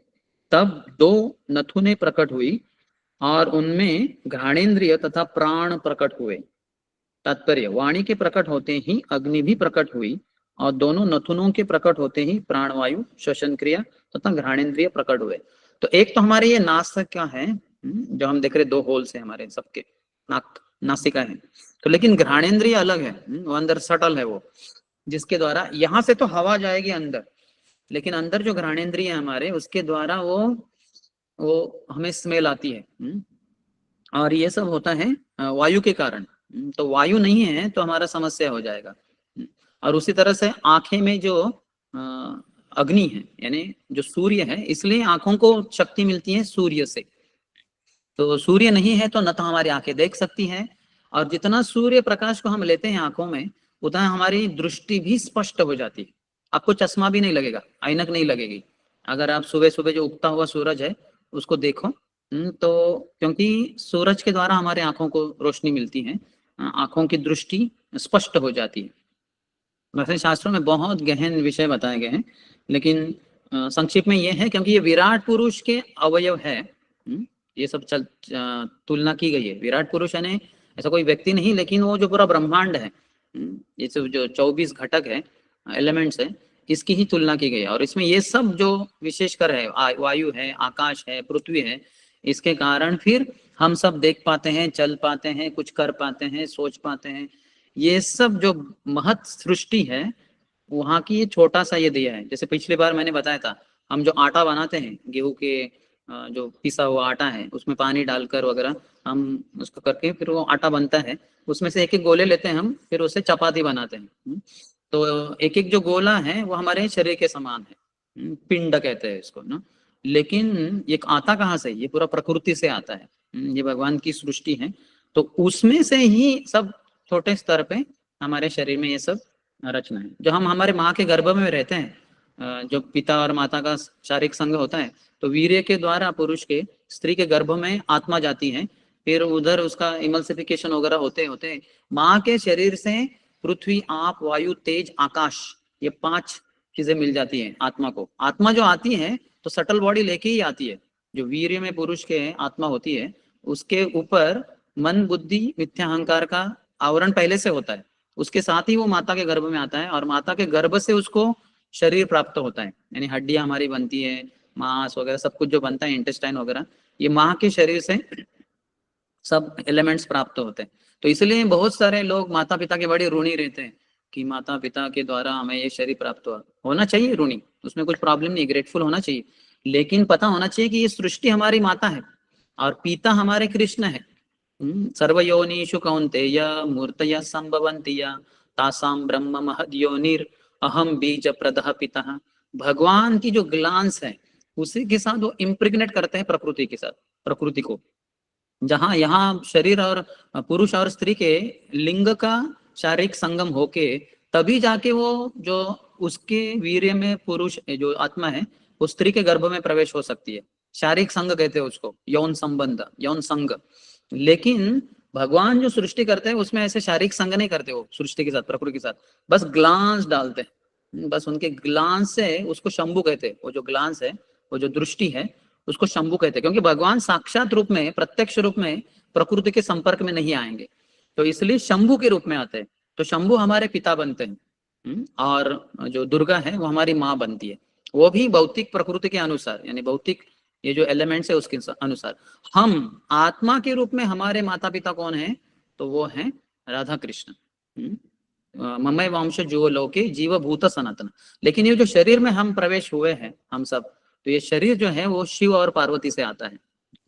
तब दो नथुने प्रकट हुई, और उनमें घ्राणेन्द्रिय तथा प्राण प्रकट हुए। तात्पर्य, वाणी के प्रकट होते ही अग्नि भी प्रकट हुई, और दोनों नथुनों के प्रकट होते ही प्राणवायु, श्वसन क्रिया तथा घ्राणेन्द्रिय प्रकट हुए। तो एक तो हमारे ये नासिका क्या है, जो हम देख रहे, दो होल्स है हमारे सबके, नाक नासिका है। तो लेकिन घ्राणेन्द्रिय अलग है, वो अंदर सटल है, वो जिसके द्वारा यहाँ से तो हवा जाएगी अंदर, लेकिन अंदर जो घ्राणेन्द्रिय है हमारे, उसके द्वारा वो हमें स्मेल आती है। और ये सब होता है वायु के कारण। तो वायु नहीं है तो हमारा समस्या हो जाएगा। और उसी तरह से आंखें में जो अग्नि है, यानी जो सूर्य है, इसलिए आंखों को शक्ति मिलती है सूर्य से। तो सूर्य नहीं है तो न तो हमारी आंखें देख सकती हैं, और जितना सूर्य प्रकाश को हम लेते हैं आंखों में, उतना हमारी दृष्टि भी स्पष्ट हो जाती है। आपको चश्मा भी नहीं लगेगा, ऐनक नहीं लगेगी, अगर आप सुबह सुबह जो उगता हुआ सूरज है उसको देखो। तो क्योंकि सूरज के द्वारा हमारे आंखों को रोशनी मिलती है, आंखों की दृष्टि स्पष्ट हो जाती है। वैसे शास्त्रों में बहुत गहन विषय बताए गए हैं, लेकिन संक्षिप्त में ये है, क्योंकि ये विराट पुरुष के अवयव है, ये सब तुलना की गई है। विराट पुरुष यानी ऐसा कोई व्यक्ति नहीं, लेकिन वो जो पूरा ब्रह्मांड है, ये सब जो 24 घटक है, एलिमेंट्स है, इसकी ही तुलना की गई है। और इसमें ये सब जो विशेषकर है, वायु है, आकाश है, पृथ्वी है, इसके कारण फिर हम सब देख पाते हैं, चल पाते हैं, कुछ कर पाते हैं, सोच पाते हैं। ये सब जो महत सृष्टि है, वहां की ये छोटा सा ये दिया है। जैसे पिछली बार मैंने बताया था, हम जो आटा बनाते हैं, गेहूं के जो पिसा हुआ आटा है, उसमें पानी डालकर वगैरह हम उसको करके फिर वो आटा बनता है, उसमें से एक एक गोले लेते हैं हम, फिर उससे चपाती बनाते हैं। तो एक एक जो गोला है वो हमारे शरीर के समान है, पिंड कहते हैं इसको ना। लेकिन ये आता कहाँ से? ये पूरा प्रकृति से आता है, ये भगवान की सृष्टि है। तो उसमें से ही सब छोटे स्तर पे हमारे शरीर में ये सब रचना है। जो हम हमारे माँ के गर्भ में रहते हैं, जो पिता और माता का शारीरिक संग होता है, तो वीर्य के द्वारा पुरुष के स्त्री के गर्भ में आत्मा जाती है, फिर उधर उसका इमल्सिफिकेशन वगैरह होते होते माँ के शरीर से पृथ्वी, आप, वायु, तेज, आकाश, ये 5 चीजें मिल जाती हैं आत्मा को। आत्मा जो आती है तो सटल बॉडी लेके ही आती है। जो वीर्य में पुरुष के आत्मा होती है, उसके ऊपर मन, बुद्धि, मिथ्या अहंकार का आवरण पहले से होता है, उसके साथ ही वो माता के गर्भ में आता है, और माता के गर्भ से उसको शरीर प्राप्त होता है, यानी हड्डियां हमारी बनती है, मांस वगैरह सब कुछ जो बनता है, इंटेस्टाइन वगैरह, ये माँ के शरीर से सब एलिमेंट्स प्राप्त होते हैं। तो इसलिए बहुत सारे लोग माता पिता के बड़े ऋणी रहते हैं कि माता पिता के द्वारा हमें ये शरीर प्राप्त हुआ। होना चाहिए ऋणी, उसमें कुछ प्रॉब्लम नहीं, ग्रेटफुल होना चाहिए, लेकिन पता होना चाहिए कि ये सृष्टि हमारी माता है और पिता हमारे कृष्ण है। सर्वयोनिषु कौन्तेय मूर्तयः संभवन्ति या तासां ब्रह्म महद्योनिर अहम बीज प्रदः पिता। भगवान की जो ग्लांस है उसी के साथ वो इम्प्रिग्नेट करते हैं प्रकृति के साथ, प्रकृति को। जहां यहाँ शरीर और पुरुष और स्त्री के लिंग का शारीरिक संगम होके तभी जाके वो जो उसके वीर्य में पुरुष जो आत्मा है वो स्त्री के गर्भ में प्रवेश हो सकती है। शारीरिक संग कहते हैं उसको, यौन संबंध, यौन संग। लेकिन भगवान जो सृष्टि करते हैं उसमें ऐसे शारीरिक संग नहीं करते, वो सृष्टि के साथ, प्रकृति के साथ बस ग्लांस डालते हैं। बस उनके ग्लांस से, उसको शंभु कहते हैं, वो जो ग्लांस है, वो जो दृष्टि है उसको शंभु कहते हैं। क्योंकि भगवान साक्षात रूप में, प्रत्यक्ष रूप में प्रकृति के संपर्क में नहीं आएंगे, तो इसलिए शंभु के रूप में आते हैं। तो शंभु हमारे पिता बनते हैं, और जो दुर्गा है वो हमारी माँ बनती है। वो भी भौतिक प्रकृति के अनुसार, यानी भौतिक ये जो एलिमेंट्स है उसके अनुसार। हम आत्मा के रूप में हमारे माता पिता कौन है? तो वो है राधा कृष्ण। ममय वंश जो लोके जीव भूत सनातन। लेकिन ये जो शरीर में हम प्रवेश हुए हैं हम सब, तो ये शरीर जो है वो शिव और पार्वती से आता है।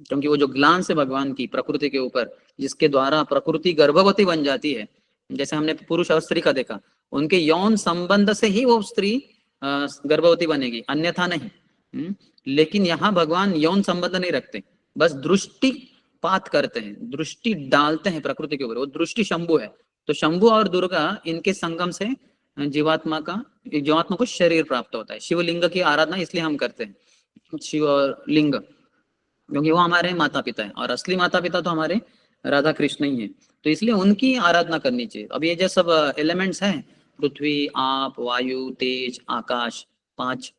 क्योंकि वो जो ग्लांस है भगवान की प्रकृति के ऊपर, जिसके द्वारा प्रकृति गर्भवती बन जाती है, जैसे हमने पुरुष और स्त्री का देखा, उनके यौन संबंध से ही वो स्त्री गर्भवती बनेगी, अन्यथा नहीं। लेकिन यहाँ भगवान यौन संबंध नहीं रखते, बस दृष्टिपात करते हैं, दृष्टि डालते हैं प्रकृति के ऊपर। वो दृष्टि शंभु है। तो शंभु और दुर्गा, इनके संगम से जीवात्मा को शरीर प्राप्त होता है। शिवलिंग की आराधना इसलिए हम करते हैं, शिव और लिंग, क्योंकि वो हमारे माता पिता है, और असली माता पिता तो हमारे राधा कृष्ण ही है। तो इसलिए उनकी आराधना करनी चाहिए। अब ये जो सब एलिमेंट्स हैं, पृथ्वी, आप, वायु, तेज, आकाश, 5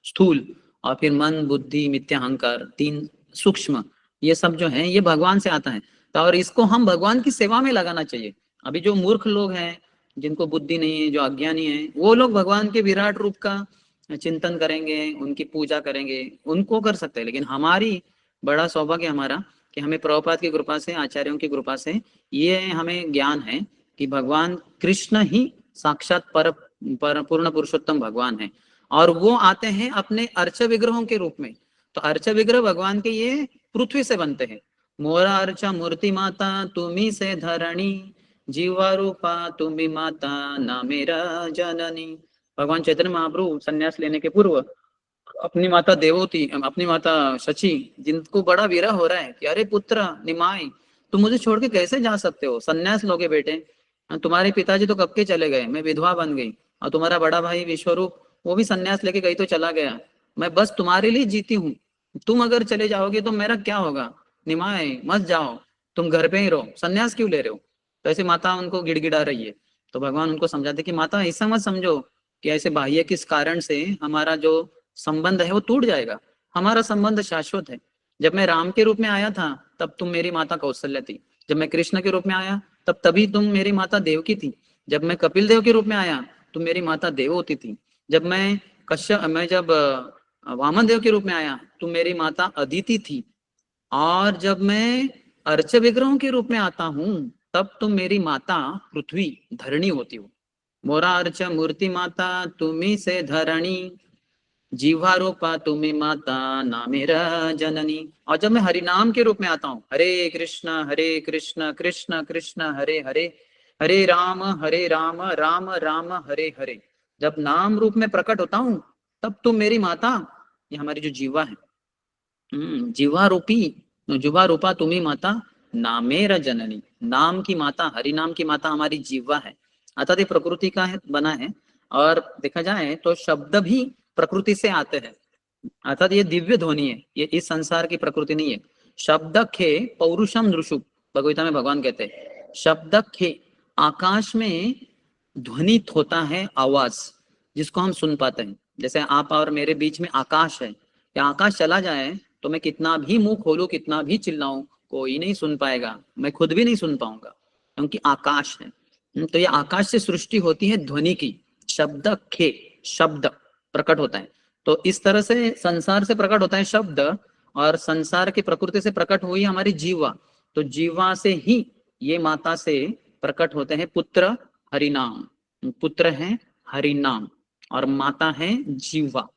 स्थूल, और फिर मन, बुद्धि, मिथ्या अहंकार, 3 सूक्ष्म, ये सब जो है ये भगवान से आता है। तो और इसको हम भगवान की सेवा में लगाना चाहिए। अभी जो मूर्ख लोग हैं, जिनको बुद्धि नहीं है, जो अज्ञानी है, वो लोग भगवान के विराट रूप का चिंतन करेंगे, उनकी पूजा करेंगे, उनको कर सकते हैं। लेकिन हमारी बड़ा सौभाग्य हमारा कि हमें प्रभुपाद की कृपा से, आचार्यों की कृपा से ये हमें ज्ञान है कि भगवान कृष्ण ही साक्षात पूर्ण पुरुषोत्तम भगवान है। और वो आते हैं अपने अर्च विग्रहों के रूप में। तो अर्च विग्रह भगवान के ये पृथ्वी से बनते हैं। मोरा अर्चा मूर्ति माता तुम्ही से धरणी, जीवा रूपा तुम्ही माता ना मेरा जननी। भगवान चैतन्य महाप्रभु संन्यास लेने के पूर्व अपनी माता देवोती, अपनी माता शची, जिनको बड़ा विरह हो रहा है कि अरे पुत्र निमाय, तुम मुझे छोड़ के कैसे जा सकते हो, संन्यास लोगे बेटे, तुम्हारे पिताजी तो कब के चले गए, मैं विधवा बन गई, और तुम्हारा बड़ा भाई विश्वरूप वो भी संन्यास लेके गई तो चला गया, मैं बस तुम्हारे लिए जीती हूँ, तुम अगर चले जाओगे तो मेरा क्या होगा, निमाय मत जाओ, तुम घर पे ही रहो, संन्यास क्यों ले रहे हो। तो ऐसे माता उनको गिड़गिड़ा रही है। तो भगवान उनको समझाते कि माता ऐसा मत समझो कि ऐसे बाह्य किस कारण से हमारा जो संबंध है वो टूट जाएगा, हमारा संबंध शाश्वत है। जब मैं राम के रूप में आया था तब तुम मेरी माता कौशल्या थी, जब मैं कृष्ण के रूप में आया तब तभी तुम मेरी माता देवकी थी, जब मैं कपिल देव के रूप में आया तुम मेरी माता देवोती थी, जब जब वामन देव के रूप में आया तुम मेरी माता अदिति थी, और जब मैं अर्च विग्रहों के रूप में आता हूँ तब तुम मेरी माता पृथ्वी धरणी होती हो। मोरा अर्च मूर्ति माता तुम्ही से धरणी, जीवा रूपा तुम्हें माता ना मेरा जननी। और जब मैं हरिनाम के रूप में आता हूँ, हरे कृष्ण कृष्ण कृष्ण हरे हरे, हरे राम राम राम हरे हरे, जब नाम रूप में प्रकट होता हूँ तब तुम मेरी माता, ये हमारी जो जीवा है, जीवा रूपा तुम्ही माता नामेरा जननी, नाम की माता, हरि नाम की माता हमारी जीवा है, अर्थात ये प्रकृति का बना है। और देखा जाए तो शब्द भी प्रकृति से आते हैं, अर्थात ये दिव्य ध्वनि है, ये इस संसार की प्रकृति नहीं है। शब्द खे पौरुषम नृषु, भगवता में भगवान कहते हैं शब्द खे, आकाश में ध्वनित होता है आवाज, जिसको हम सुन पाते हैं। जैसे आप और मेरे बीच में आकाश है, या आकाश चला जाए तो मैं कितना भी मुंह खोलूं, कितना भी चिल्लाऊं, कोई नहीं सुन पाएगा, मैं खुद भी नहीं सुन पाऊंगा, क्योंकि आकाश है। तो ये आकाश से सृष्टि होती है ध्वनि की, शब्द खे, शब्द प्रकट होता है। तो इस तरह से संसार से प्रकट होता है शब्द, और संसार की प्रकृति से प्रकट हुई हमारी जीवा, तो जीवा से ही ये माता से प्रकट होते हैं पुत्र हरिनाम, पुत्र है हरिनाम और माता है जीवा।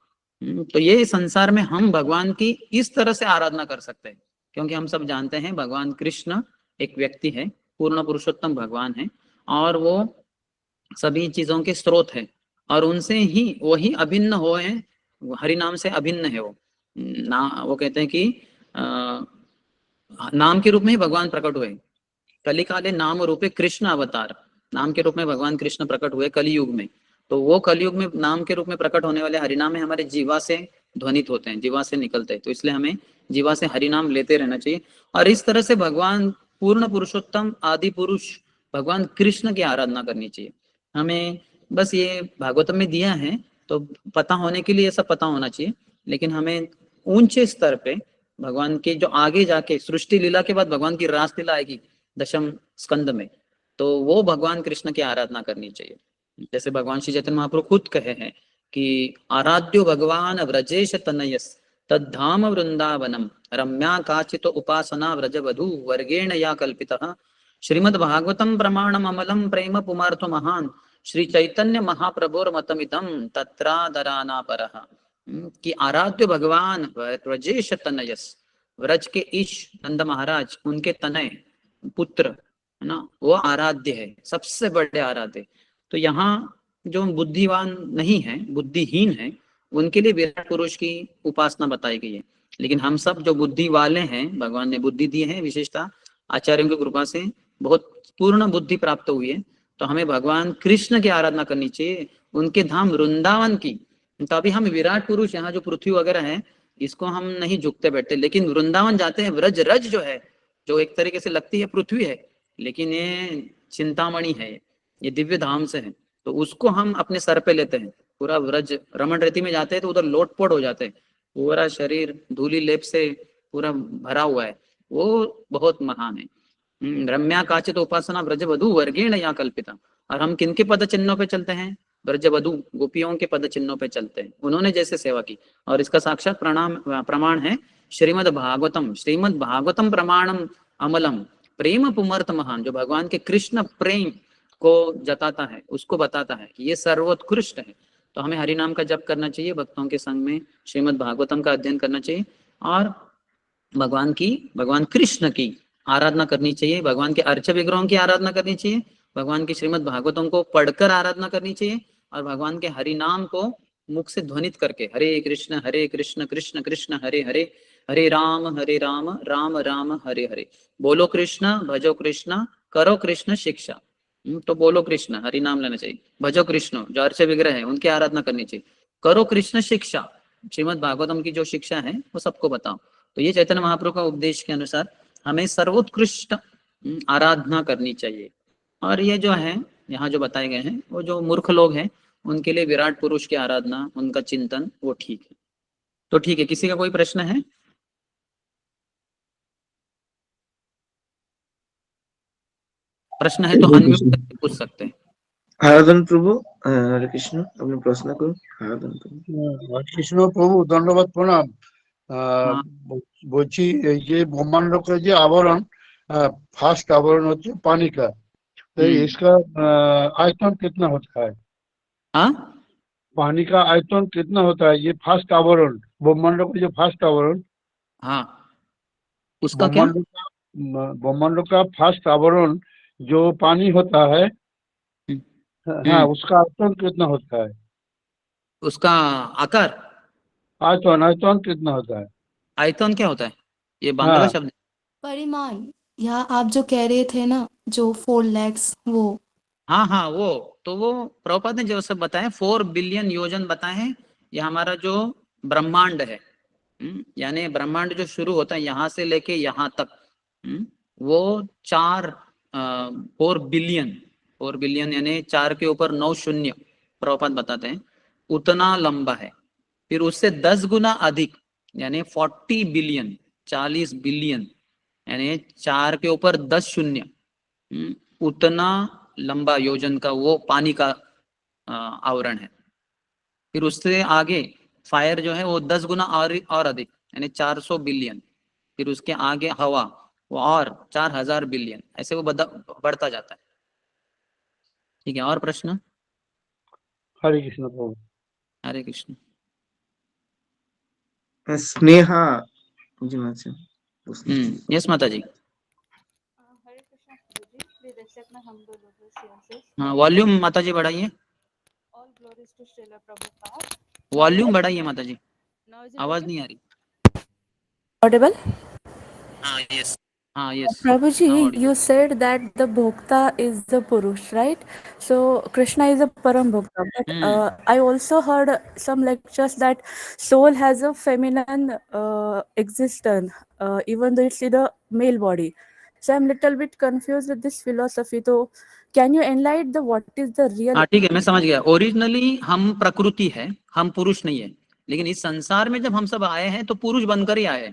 तो ये संसार में हम भगवान की इस तरह से आराधना कर सकते हैं, क्योंकि हम सब जानते हैं भगवान कृष्ण एक व्यक्ति है, पूर्ण पुरुषोत्तम भगवान है, और वो सभी चीजों के स्रोत है, और उनसे ही वही अभिन्न हुए, हरि नाम से अभिन्न है वो ना। वो कहते हैं कि नाम के रूप में ही भगवान प्रकट हुए। कलिकाले नाम रूपे कृष्ण अवतार, नाम के रूप में भगवान कृष्ण प्रकट हुए कलयुग में। तो वो कलयुग में नाम के रूप में प्रकट होने वाले हरिनाम में हमारे जीवा से ध्वनित होते हैं, जीवा से निकलते हैं। तो इसलिए हमें जीवा से हरिनाम लेते रहना चाहिए। और इस तरह से भगवान पूर्ण पुरुषोत्तम आदि पुरुष भगवान कृष्ण की आराधना करनी चाहिए हमें। बस ये भागवतम में दिया है, तो पता होने के लिए सब पता होना चाहिए। लेकिन हमें ऊंचे स्तर पे भगवान के जो आगे जाके सृष्टि लीला के बाद भगवान की रास लीला आएगी दशम स्कंद में, तो वो भगवान कृष्ण की आराधना करनी चाहिए। जैसे भगवान श्री चैतन्य महाप्रभु खुद कहे हैं कि आराध्यो भगवान व्रजेश तनयस तद्धाम वृंदावनम रम्या काचित उपासना व्रज वधु वर्गेण या कल्पितः श्रीमद् भागवतम प्रमाणम अमलम प्रेम पुमार्थ महान श्री चैतन्य महाप्रभुर मतमिदम तत्रादराना परः। कि आराध्य भगवान व्रजेश तनयस, व्रज के ईश नंद महाराज उनके तनय पुत्र है ना, वो आराध्य है, सबसे बड़े आराध्य। तो यहाँ जो बुद्धिवान नहीं है, बुद्धिहीन है, उनके लिए विराट पुरुष की उपासना बताई गई है। लेकिन हम सब जो बुद्धि वाले हैं, भगवान ने बुद्धि दी है, विशेषता आचार्यों की कृपा से बहुत पूर्ण बुद्धि प्राप्त हुई है। तो हमें भगवान कृष्ण की आराधना करनी चाहिए, उनके धाम वृंदावन की। तो अभी हम विराट पुरुष यहाँ जो पृथ्वी वगैरह है, इसको हम नहीं झुकते बैठते, लेकिन वृंदावन जाते हैं। व्रज रज जो है, जो एक तरीके से लगती है पृथ्वी है, लेकिन ये चिंतामणि है, ये दिव्य धाम से है। तो उसको हम अपने सर पे लेते हैं। पूरा व्रज रमण रीति में जाते हैं तो उधर लोटपोट हो जाते हैं, पूरा शरीर धूली लेप से पूरा भरा हुआ है, वो बहुत महान है। रम्या काचित उपासना व्रज वधु वर्गेण या कल्पिता। और हम किनके पद चिन्हों पे चलते हैं? व्रज वधु गोपियों के पद चिन्हों पे चलते हैं, उन्होंने जैसे सेवा की। और इसका साक्षात प्रमाण है श्रीमद् भागवतम। श्रीमद् भागवतम प्रमाणम अमलम प्रेम पुमर्थ महान, जो भगवान के कृष्ण प्रेम को जताता है, उसको बताता है कि ये सर्वोत्कृष्ट है। तो हमें हरि नाम का जप करना चाहिए, भक्तों के संग में श्रीमद् भागवतम का अध्ययन करना चाहिए, और भगवान कृष्ण की आराधना करनी चाहिए, भगवान के अर्च विग्रहों की आराधना करनी चाहिए, भगवान की श्रीमद् भागवतम को पढ़कर आराधना करनी चाहिए, और भगवान के हरि नाम को मुख से ध्वनित करके हरे कृष्ण कृष्ण कृष्ण हरे हरे, हरे राम राम राम हरे हरे। बोलो कृष्ण, भजो कृष्ण, करो कृष्ण शिक्षा। तो बोलो कृष्ण, हरि नाम लेना चाहिए। भजो कृष्ण, जो अर्च विग्रह है उनकी आराधना करनी चाहिए। करो कृष्ण शिक्षा, श्रीमद् भागवतम की जो शिक्षा है वो सबको बताओ। तो ये चैतन्य महाप्रभु का उपदेश के अनुसार हमें सर्वोत्कृष्ट आराधना करनी चाहिए। और ये जो है यहाँ जो बताए गए हैं, वो जो मूर्ख लोग हैं उनके लिए विराट पुरुष की आराधना, उनका चिंतन, वो ठीक है। तो ठीक है, किसी का कोई प्रश्न है? प्रश्न है तो हरे अनम्यूट कृष्ण। करके पूछ सकते हैं। আরাধন প্রভু, হরে কৃষ্ণ, আপনি প্রশ্ন করুন। আরাধন প্রভু। হরে কৃষ্ণ প্রভু, ধন্যবাদ, প্রণাম। हाँ। বলছি এই যে ব্রহ্মাণ্ডকে যে আবরণ, ফার্স্ট आवरण হচ্ছে पानी का, तो इसका आयतन कितना होता है? हाँ, पानी का आयतन कितना होता है? ये फर्स्ट आवरण, ब्रह्मांड का जो फर्स्ट आवरण, हाँ, उसका क्या? ब्रह्मांड का फर्स्ट आवरण जो पानी होता है, हाँ, उसका आयतन कितना होता है? उसका आकार, आयतन आयतन कितना होता है? आयतन क्या होता है? ये बांग्ला हाँ, शब्द। परिमाण, या आप जो कह रहे थे ना, जो 4 lakhs, वो। हाँ हाँ, वो तो वो प्रभुपाद ने जो सब बताए 4 बिलियन योजन बताए हैं। ये हमारा जो ब्रह्मांड है, यानी ब्रह्मांड जो शुरू होता है यहाँ से लेके यहाँ तक, वो 4 बिलियन यानी 4 के ऊपर 9 शून्य प्रभुपाद बताते हैं, उतना लंबा है। फिर उससे 10 गुना अधिक यानी 40 बिलियन, 40 बिलियन यानी 4 के ऊपर 10 शून्य, उतना लंबा योजन का वो पानी का आवरण है। फिर उससे आगे फायर जो है वो 10 गुना और अधिक यानी 400 बिलियन। फिर उसके आगे हवा, वो और 4000 बिलियन, ऐसे वो बढ़ता जाता है। ठीक है, और प्रश्न? हरे कृष्ण प्रभु। हरे कृष्ण। स्नेहा जी माता। यस माता जी। Hare Krishna Prabhu ji, please accept my humble obeisance. हाँ, वॉल्यूम माता जी बढ़ाइए। All glories Praise to Srila Prabhupada. Volume बढ़ाइए माता जी, Now is it आवाज okay? नहीं आ रही। Audible? हाँ यस, हाँ yes, Prabhuji, now audible. you said that the Bhokta is the Purush, right? So Krishna is a Param Bhokta. But I also heard some lectures that soul has a feminine existence, even though it's in the male body. So I'm little bit confused with this philosophy. So can you enlighten the what is the real? हाँ ठीक है, मैं समझ गया। Originally हम प्रकृति है, हम पुरुष नहीं है, लेकिन इस संसार में जब हम सब आए हैं तो पुरुष बनकर ही आए हैं,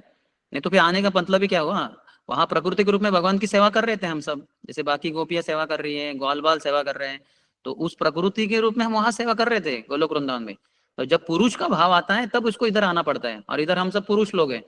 नहीं तो फिर आने का मतलब ही क्या हुआ। वहां प्रकृति के रूप में भगवान की सेवा कर रहे थे हम सब, जैसे बाकी गोपियां सेवा कर रही है, ग्वाल बाल सेवा कर रहे हैं, तो उस प्रकृति के रूप में हम वहां सेवा कर रहे थे गोलोक वृंदावन में। तो जब पुरुष का भाव आता है तब उसको इधर आना पड़ता है, और इधर हम सब पुरुष लोग हैं।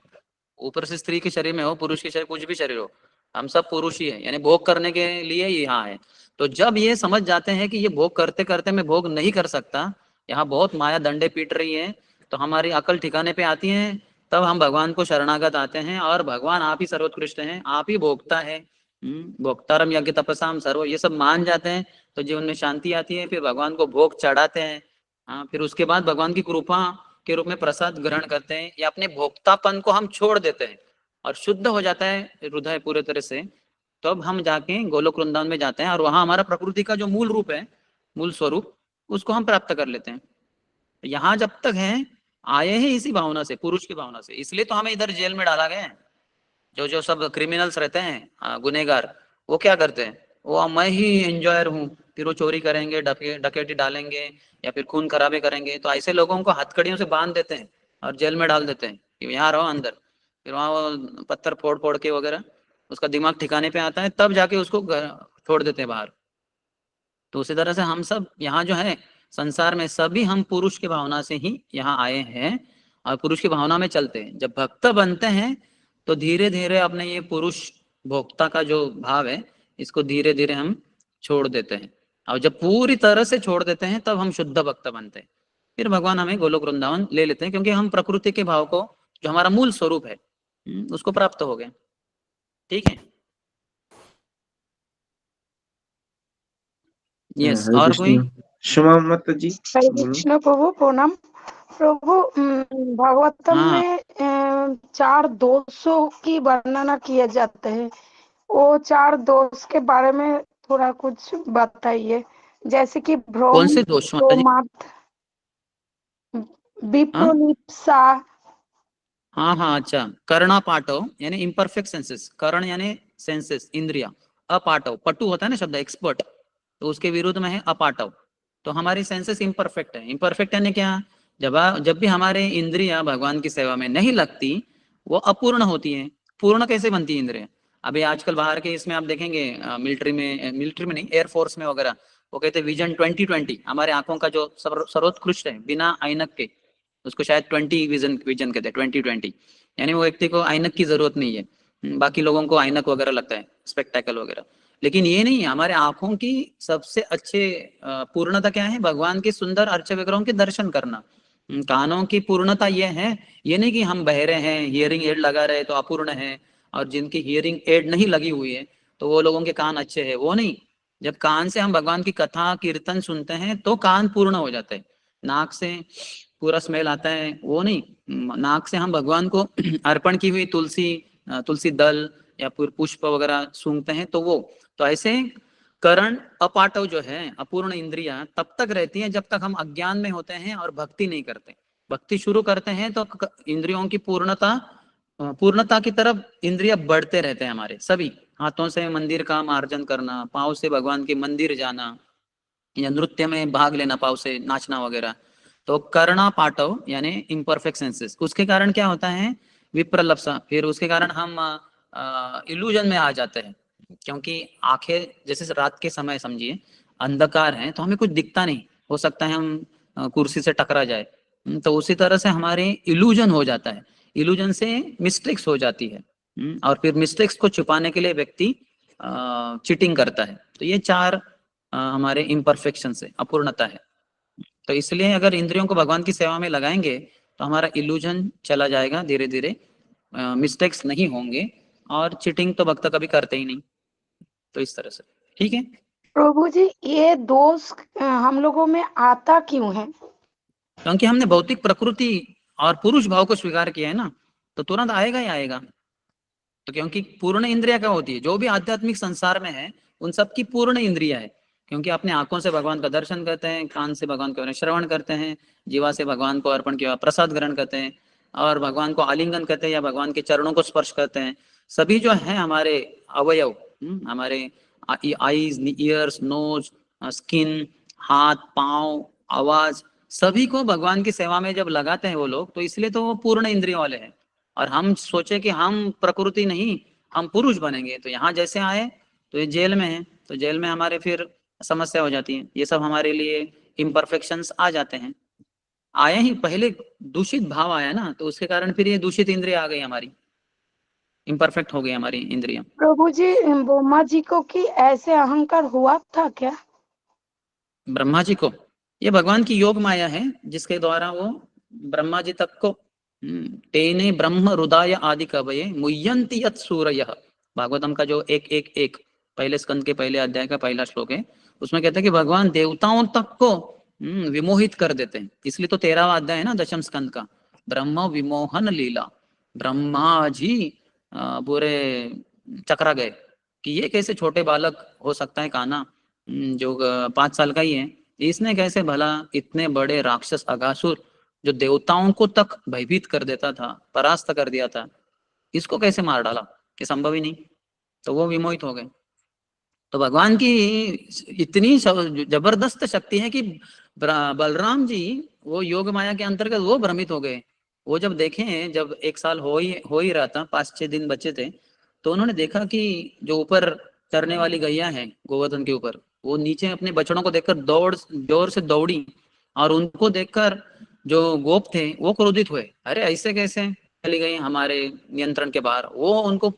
ऊपर से स्त्री के शरीर में हो, पुरुष के शरीर, कुछ भी शरीर हो, हम सब पुरुष ही है, यानी भोग करने के लिए यहाँ है। तो जब ये समझ जाते हैं कि ये भोग करते करते मैं भोग नहीं कर सकता, यहाँ बहुत माया दंडे पीट रही है, तो हमारी अकल ठिकाने पे आती है, तब हम भगवान को शरणागत आते हैं, और भगवान आप ही सर्वोत्कृष्ट हैं, आप ही भोगता है, भोक्तारम यज्ञ तपसाम सर्व, ये सब मान जाते हैं, तो जीवन में शांति आती है। फिर भगवान को भोग चढ़ाते हैं, हाँ, फिर उसके बाद भगवान की कृपा के रूप में प्रसाद ग्रहण करते हैं, या अपने भोक्तापन को हम छोड़ देते हैं और शुद्ध हो जाता है हृदय पूरे तरह से, तो अब हम जाके गोलोक वृंदावन में जाते हैं, और वहां हमारा प्रकृति का जो मूल रूप है, मूल स्वरूप, उसको हम प्राप्त कर लेते हैं। यहाँ जब तक है आए हैं इसी भावना से, पुरुष की भावना से, इसलिए तो हमें इधर जेल में डाला गया है। जो जो सब क्रिमिनल्स रहते हैं, गुनेगार, वो क्या करते हैं, वो मैं ही एंजॉयर हूँ, फिर वो चोरी करेंगे, डकैती डालेंगे, या फिर खून खराबे करेंगे, तो ऐसे लोगों को हथकड़ियों से बांध देते हैं और जेल में डाल देते हैं कि यहाँ रहो अंदर। फिर वहाँ वो पत्थर फोड़ फोड़ के वगैरह उसका दिमाग ठिकाने पे आता है, तब जाके उसको छोड़ देते हैं बाहर। तो उसी तरह से हम सब यहाँ जो है संसार में सभी हम पुरुष की भावना से ही यहाँ आए हैं, और पुरुष की भावना में चलते हैं। जब भक्त बनते हैं तो धीरे धीरे अपने ये पुरुष भोक्ता का जो भाव है, इसको धीरे धीरे हम छोड़ देते हैं, और जब पूरी तरह से छोड़ देते हैं तब हम शुद्ध भक्त बनते हैं। फिर भगवान हमें गोलोक वृंदावन ले लेते हैं, क्योंकि हम प्रकृति के भाव को, जो हमारा मूल स्वरूप है, उसको प्राप्त हो गए। ठीक है, यस। हरे और कोई? कृष्ण। क्षमा माता जी, हरे बोलो। कृष्ण प्रभु, प्रणाम प्रभु। भागवतम हाँ, में 4 दोषों की वर्णना किए जाते हैं, वो 4 दोष के बारे में थोड़ा कुछ बताइए। जैसे कि भ्रम, कौन से दोष माता जी? विप्रोलिप्सा। हाँ हाँ, अच्छा। कर्णा पाठव यानी इम्परफेक्ट सेंसेस, कर्ण यानी सेंसेस, इंद्रिया। अपाठव, पटु होता है ना शब्द, एक्सपर्ट, तो उसके विरुद्ध में है अपाठव। तो हमारी सेंसेस इम्परफेक्ट है। इम्परफेक्ट यानी क्या, जब भी हमारे इंद्रिया भगवान की सेवा में नहीं लगती, वो अपूर्ण होती है। पूर्ण कैसे बनती है इंद्रिया? अभी आजकल बाहर के इसमें आप देखेंगे, मिलिट्री में नहीं, एयरफोर्स में वगैरह, वो कहते हैं विजन 2020, हमारे आंखों का जो सर्वोत्कृष्ट है बिना ऐनक के, उसको शायद 20 विजन कहते हैं, 2020। यानी वो व्यक्ति को ऐनक की जरूरत नहीं है, बाकी लोगों को ऐनक वगैरह लगता है, स्पेक्टेकल वगैरह, लेकिन ये नहीं है। हमारे आंखों की सबसे अच्छे पूर्णता क्या है? भगवान के सुंदर अर्च विग्रहों के दर्शन करना। कानों की पूर्णता ये है, ये नहीं कि हम बहरे हैं, हियरिंग एड लगा रहे तो अपूर्ण है, और जिनकी हियरिंग एड नहीं लगी हुई है तो वो लोगों के कान अच्छे हैं, वो नहीं। जब कान से हम भगवान की कथा कीर्तन सुनते हैं तो कान पूर्ण हो जाते हैं। नाक से पूरा स्मेल आता है, वो नहीं। नाक से हम भगवान को अर्पण की हुई तुलसी दल या पुष्प वगैरह सूंघते हैं, तो वो, तो ऐसे करण अपाटव जो है, अपूर्ण इंद्रियां तब तक रहती हैं जब तक हम अज्ञान में होते हैं और भक्ति नहीं करते। भक्ति शुरू करते हैं तो इंद्रियों की पूर्णता की तरफ इंद्रिया बढ़ते रहते हैं हमारे सभी। हाथों से मंदिर का मार्जन करना, पाँव से भगवान के मंदिर जाना, या नृत्य में भाग लेना, पाँव से नाचना वगैरह, तो करना पाठव यानी इम्परफेक्ट सेंसेस। उसके कारण क्या होता है? विप्रलप्सा। फिर उसके कारण हम इल्यूजन में आ जाते हैं, क्योंकि आंखें जैसे रात के समय समझिए अंधकार है तो हमें कुछ दिखता नहीं, हो सकता है हम कुर्सी से टकरा जाए, तो उसी तरह से हमारे इल्यूजन हो जाता है। इल्यूजन से मिस्टेक्स हो जाती है, और फिर मिस्टेक्स को छुपाने के लिए व्यक्ति चीटिंग करता है। तो ये 4 हमारे इम्परफेक्शन से, अपूर्णता है। तो इसलिए अगर इंद्रियों को भगवान की सेवा में लगाएंगे तो हमारा इल्यूजन चला जाएगा धीरे धीरे, मिस्टेक्स नहीं होंगे, और चीटिंग तो भक्त कभी करते ही नहीं। तो इस तरह से, ठीक है। प्रभु जी ये दोष हम लोगों में आता क्यों है? क्योंकि हमने भौतिक प्रकृति और पुरुष भाव को स्वीकार किया है ना, तो तुरंत आएगा ही आएगा। तो क्योंकि पूर्ण इंद्रिया क्या होती है, जो भी आध्यात्मिक संसार में है उन सब की पूर्ण इंद्रिया है। क्योंकि अपने आंखों से भगवान का दर्शन करते हैं, कान से भगवान के श्रवण करते हैं, जीवा से भगवान को अर्पण किया प्रसाद ग्रहण करते हैं, और भगवान को आलिंगन करते हैं या भगवान के चरणों को स्पर्श करते हैं। सभी जो है हमारे अवयव, हमारे आईज, ईयर्स, नोज, स्किन, हाथ, पांव, आवाज, सभी को भगवान की सेवा में जब लगाते हैं वो लोग, तो इसलिए तो वो पूर्ण इंद्रियों वाले हैं। और हम सोचे कि हम प्रकृति नहीं, हम पुरुष बनेंगे, तो यहाँ जैसे आए तो ये जेल में है, तो जेल में हमारे फिर समस्या हो जाती है। ये सब हमारे लिए इम्परफेक्शंस आ जाते हैं। आए ही पहले दूषित भाव आया ना, तो उसके कारण फिर ये दूषित इंद्रिय आ गई, हमारी इम्परफेक्ट हो गई हमारी इंद्रियां। प्रभु जी ब्रह्मा जी को कि ऐसे अहंकार हुआ था क्या? ब्रह्मा जी को, ये भगवान की योग माया है जिसके द्वारा वो ब्रह्मा जी तक को तेने ब्रह्म हृदय आदि कवये मुह्यन्ति यत् सूरयः, भागवतम का जो एक पहले स्कंद के पहले अध्याय का पहला श्लोक है, उसमें कहते हैं कि भगवान देवताओं तक को विमोहित कर देते हैं। इसलिए तो 13वां अध्याय है ना दशम स्कंद का, ब्रह्म विमोहन लीला। ब्रह्मा जी पूरे चकरा गए कि ये कैसे छोटे बालक हो सकता है कान्हा, जो 5 साल का ही है, इसने कैसे भला इतने बड़े राक्षस अगासुर जो देवताओं को तक भयभीत कर देता था, परास्त कर दिया था, इसको कैसे मार डाला, ये संभव ही नहीं। तो वो विमोहित हो गए। तो भगवान की इतनी जबरदस्त शक्ति है कि बलराम जी वो योग माया के अंतर्गत वो भ्रमित हो गए। वो जब देखे, जब 1 साल हो ही रहा था, 5-6 दिन बचे थे, तो उन्होंने देखा कि जो ऊपर चरने वाली गैया है गोवर्धन के ऊपर, वो नीचे अपने बछड़ों को देखकर जोर से दौड़ी, और उनको देखकर जो गोप थे वो क्रोधित हुए, अरे ऐसे कैसे चली गई हमारे नियंत्रण के बाहर। वो उनको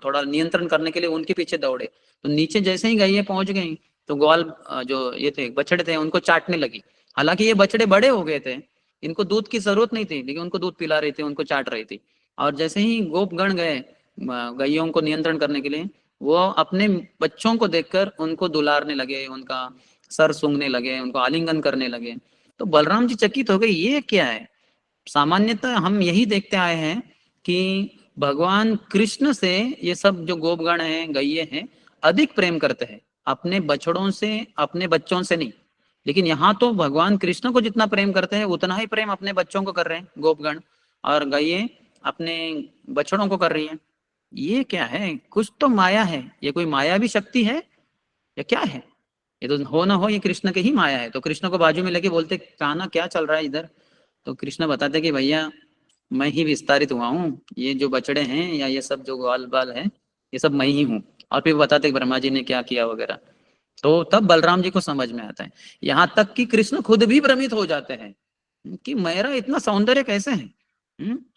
थोड़ा नियंत्रण करने के लिए उनके पीछे दौड़े, तो नीचे जैसे ही गैया पहुंच गई तो ग्वाल जो ये थे बछड़े थे उनको चाटने लगी। हालांकि ये बछड़े बड़े हो गए थे, इनको दूध की जरूरत नहीं थी, लेकिन उनको दूध पिला रही थी, उनको चाट रही थी। और जैसे ही गोपगण गए गैयों को नियंत्रण करने के लिए, वो अपने बच्चों को देखकर उनको दुलारने लगे, उनका सर सूंघने लगे, उनको आलिंगन करने लगे। तो बलराम जी चकित हो गए, ये क्या है। सामान्यतः हम यही देखते आए हैं कि भगवान कृष्ण से ये सब जो गोपगण हैं, गैये हैं, अधिक प्रेम करते हैं, अपने बछड़ों से, अपने बच्चों से नहीं। लेकिन यहाँ तो भगवान कृष्ण को जितना प्रेम करते हैं उतना ही प्रेम अपने बच्चों को कर रहे हैं गोपगण, और गैये अपने बछड़ों को कर रही हैं। ये क्या है, कुछ तो माया है। ये कोई माया भी शक्ति है या क्या है? ये तो हो ना हो ये कृष्ण के ही माया है। तो कृष्ण को बाजू में लेके बोलते, कान्हा क्या चल रहा है इधर? तो कृष्ण बताते कि भैया मैं ही विस्तारित हुआ हूँ, ये जो बछड़े हैं या ये सब जो ग्वाल बाल है ये सब मैं ही हूँ। और फिर बताते ब्रह्मा जी ने क्या किया वगैरह। तो तब बलराम जी को समझ में आता है। यहाँ तक कि कृष्ण खुद भी भ्रमित हो जाते हैं कि मेरा इतना सौंदर्य कैसे है।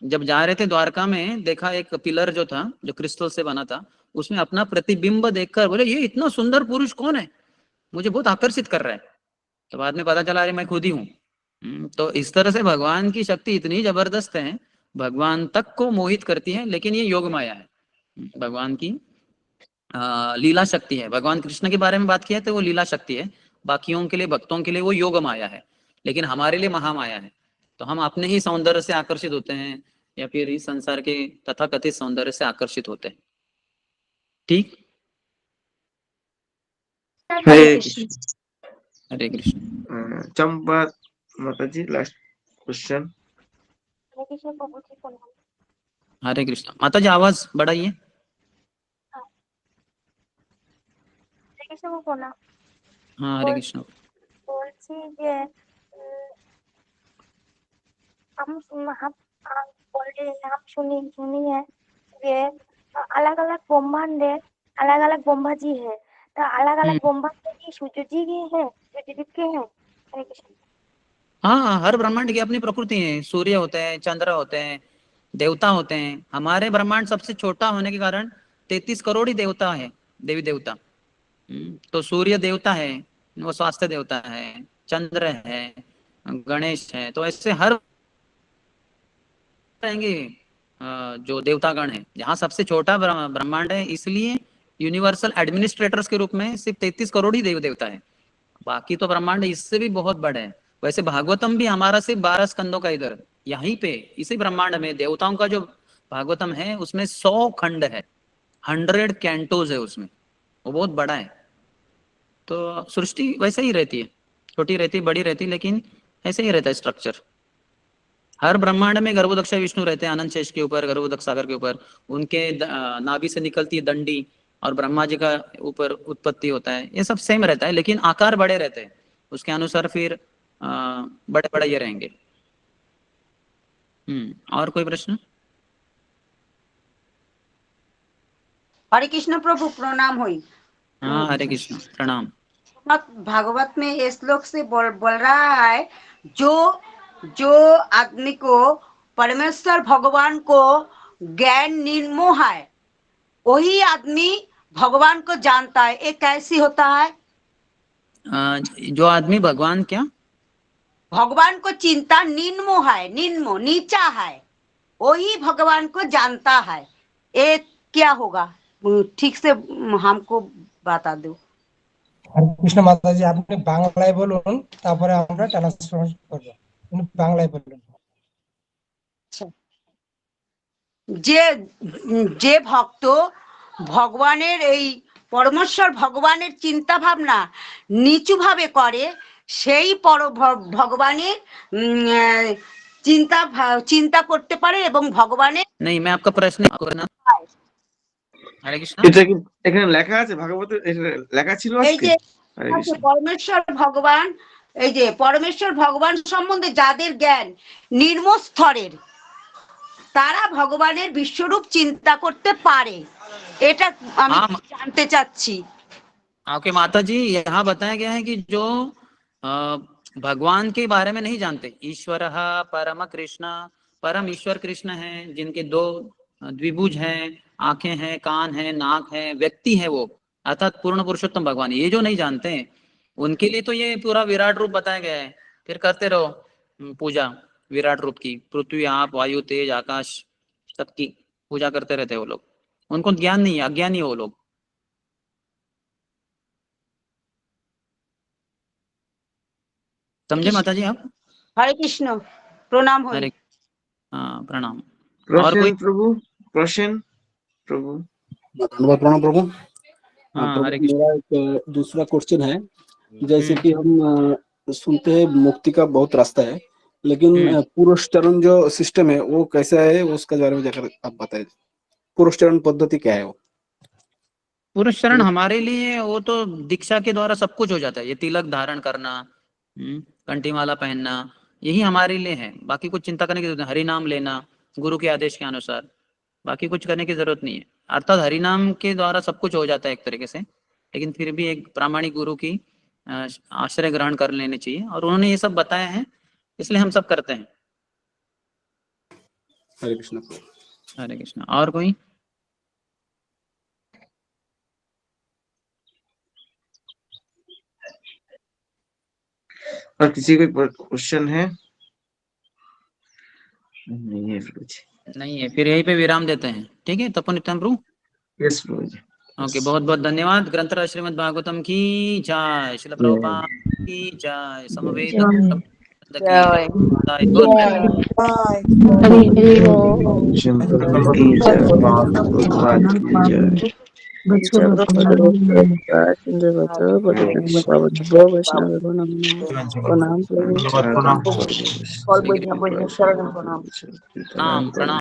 जब जा रहे थे द्वारका में, देखा एक पिलर जो था जो क्रिस्टल से बना था, उसमें अपना प्रतिबिंब देखकर बोले ये इतना सुंदर पुरुष कौन है, मुझे बहुत आकर्षित कर रहा है। तो बाद में पता चला अरे मैं खुद ही हूँ। तो इस तरह से भगवान की शक्ति इतनी जबरदस्त है, भगवान तक को मोहित करती है। लेकिन ये योग माया है, भगवान की लीला शक्ति है। भगवान कृष्ण के बारे में बात किया तो वो लीला शक्ति है, बाकियों के लिए, भक्तों के लिए वो योग माया है, लेकिन हमारे लिए महामाया है। तो हम अपने ही सौंदर्य से आकर्षित होते हैं या फिर इस संसार के तथाकथित सौंदर्य से आकर्षित होते हैं। ठीक, हरे कृष्ण। हरे कृष्ण। चंपा माता जी लास्ट क्वेश्चन। हरे कृष्ण। माता जी आवाज बढ़ाइए। हाँ हरे कृष्ण। বলছি যে हम सुनिए যে अलग अलग ब्रह्मांड है, अलग अलग ब्रह्मा जी है, तो अलग अलग ब्रह्मांड की सूर्य जी के हैं, सूर्य के हैं। हरे कृष्ण। हाँ, हर ब्रह्मांड की अपनी प्रकृति है। सूर्य होते हैं, चंद्र होते हैं, देवता होते हैं। हमारे ब्रह्मांड सबसे छोटा होने के कारण 33 करोड़ ही देवता है, देवी देवता। तो सूर्य देवता है, वो स्वास्थ्य देवता है, चंद्र है, गणेश है। तो ऐसे हर रहेंगे जो देवतागण है। जहाँ सबसे छोटा ब्रह्मांड है, इसलिए यूनिवर्सल एडमिनिस्ट्रेटर्स के रूप में सिर्फ 33 करोड़ ही देव देवता है, बाकी तो ब्रह्मांड इससे भी बहुत बड़ा है। वैसे भागवतम भी हमारा सिर्फ 12 स्कंदों का इधर यहीं पे इसी ब्रह्मांड में देवताओं का जो भागवतम है उसमें 100 खंड है, 100 कैंटोज है उसमें, वो बहुत बड़ा है। तो सृष्टि वैसे ही रहती है, छोटी रहती बड़ी रहती, लेकिन ऐसे ही रहता है स्ट्रक्चर। हर ब्रह्मांड में गर्भोदक्ष विष्णु रहते हैं अनंत शेष के ऊपर, गर्भोदक्ष सागर के ऊपर, उनके नाभि से निकलती है दंडी, और ब्रह्मा जी का ऊपर उत्पत्ति होता है। ये सब सेम रहता है, लेकिन आकार बड़े रहते हैं, उसके अनुसार फिर बड़े बड़े ये रहेंगे। और कोई प्रश्न? हरे कृष्ण प्रभु, प्रणाम हुई। हाँ हरे कृष्ण, प्रणाम। भागवत में ये श्लोक से बोल रहा है, जो आदमी को परमेश्वर भगवान को ज्ञान निर्मोह है, वही आदमी भगवान को जानता है। ये कैसी होता है? जो आदमी भगवान क्या भगवान को चिंता निर्मोह है, निर्मोह नीचा है, वही भगवान को जानता है। ये क्या होगा? ठीक से हमको बता दो। হরে কৃষ্ণ মাতাজি, আপনি বাংলায় বলুন, তারপরে আমরা ট্রান্সলেশন করব। আপনি বাংলায় বলুন। যে ভক্ত ভগবানের এই পরমেশ্বর ভগবানের চিন্তা ভাবনা নিচু ভাবে করে, সেই ভগবানের চিন্তা করতে পারে এবং ভগবানের नहीं। मैं आपका प्रश्न हरे कृष्ण, এটা কি এখানে লেখা আছে ভাগবতে? লেখা ছিল এই আজকে? যে হরে কৃষ্ণ। পরমেশ্বর ভগবান, এই যে পরমেশ্বর ভগবান সম্বন্ধে যাদের জ্ঞান নিম্ন স্তরের, তারা ভগবানের বিশ্বরূপ চিন্তা করতে পারে। এটা আমি जानते चाচ্ছি। ओके माता जी, यहाँ बताया गया है कि जो भगवान के बारे में नहीं जानते, ईश्वर परम कृष्ण, परम ईश्वर कृष्ण हैं, जिनके दो द्विभुज हैं, आंखें हैं, कान हैं, नाक है, व्यक्ति है वो, अर्थात पूर्ण पुरुषोत्तम भगवान, ये जो नहीं जानते हैं उनके लिए तो ये पूरा विराट रूप बताया गया है। फिर करते रहो पूजा विराट रूप की, पृथ्वी आप वायु तेज आकाश सबकी पूजा करते रहते हैं वो लोग, उनको ज्ञान नहीं है, अज्ञानी है वो लोग। समझे माता जी आप? हरे कृष्ण, प्रणाम हो। हरे प्रणाम। और कोई प्रभु? प्रश्न प्रभु? धन्यवाद प्रणाम प्रभु। हरे मेरा एक दूसरा क्वेश्चन है, जैसे कि हम सुनते हैं मुक्ति का बहुत रास्ता है, लेकिन पुरुषचरण जो सिस्टम है वो कैसा है, उसका बारे में जाकर आप बताएं। पुरुषचरण पद्धति क्या है? वो पुरुषचरण हमारे लिए वो तो दीक्षा के द्वारा सब कुछ हो जाता है। ये तिलक धारण करना, कंठीमाला पहनना, यही हमारे लिए है। बाकी कुछ चिंता करने की जरूरत नहीं। हरि नाम लेना गुरु के आदेश के अनुसार, बाकी कुछ करने की जरूरत नहीं है। अर्थात हरि नाम के द्वारा सब कुछ हो जाता है एक तरीके से, लेकिन फिर भी एक प्रामाणिक गुरु की आश्रय ग्रहण कर लेने चाहिए, और उन्होंने ये सब बताया है, इसलिए हम सब करते हैं। हरे कृष्ण। हरे कृष्ण। और कोई? और किसी को क्वेश्चन है? नहीं है नहीं है, फिर यहीं पे विराम देते हैं। ठीक है तपन नित्यम प्रभु। यस प्रभु जी। ओके, बहुत बहुत धन्यवाद। ग्रंथराज श्रीमद् भागवतम की जय, श्रील प्रभुपाद की जय, समवेत प्रणाम प्रणाम।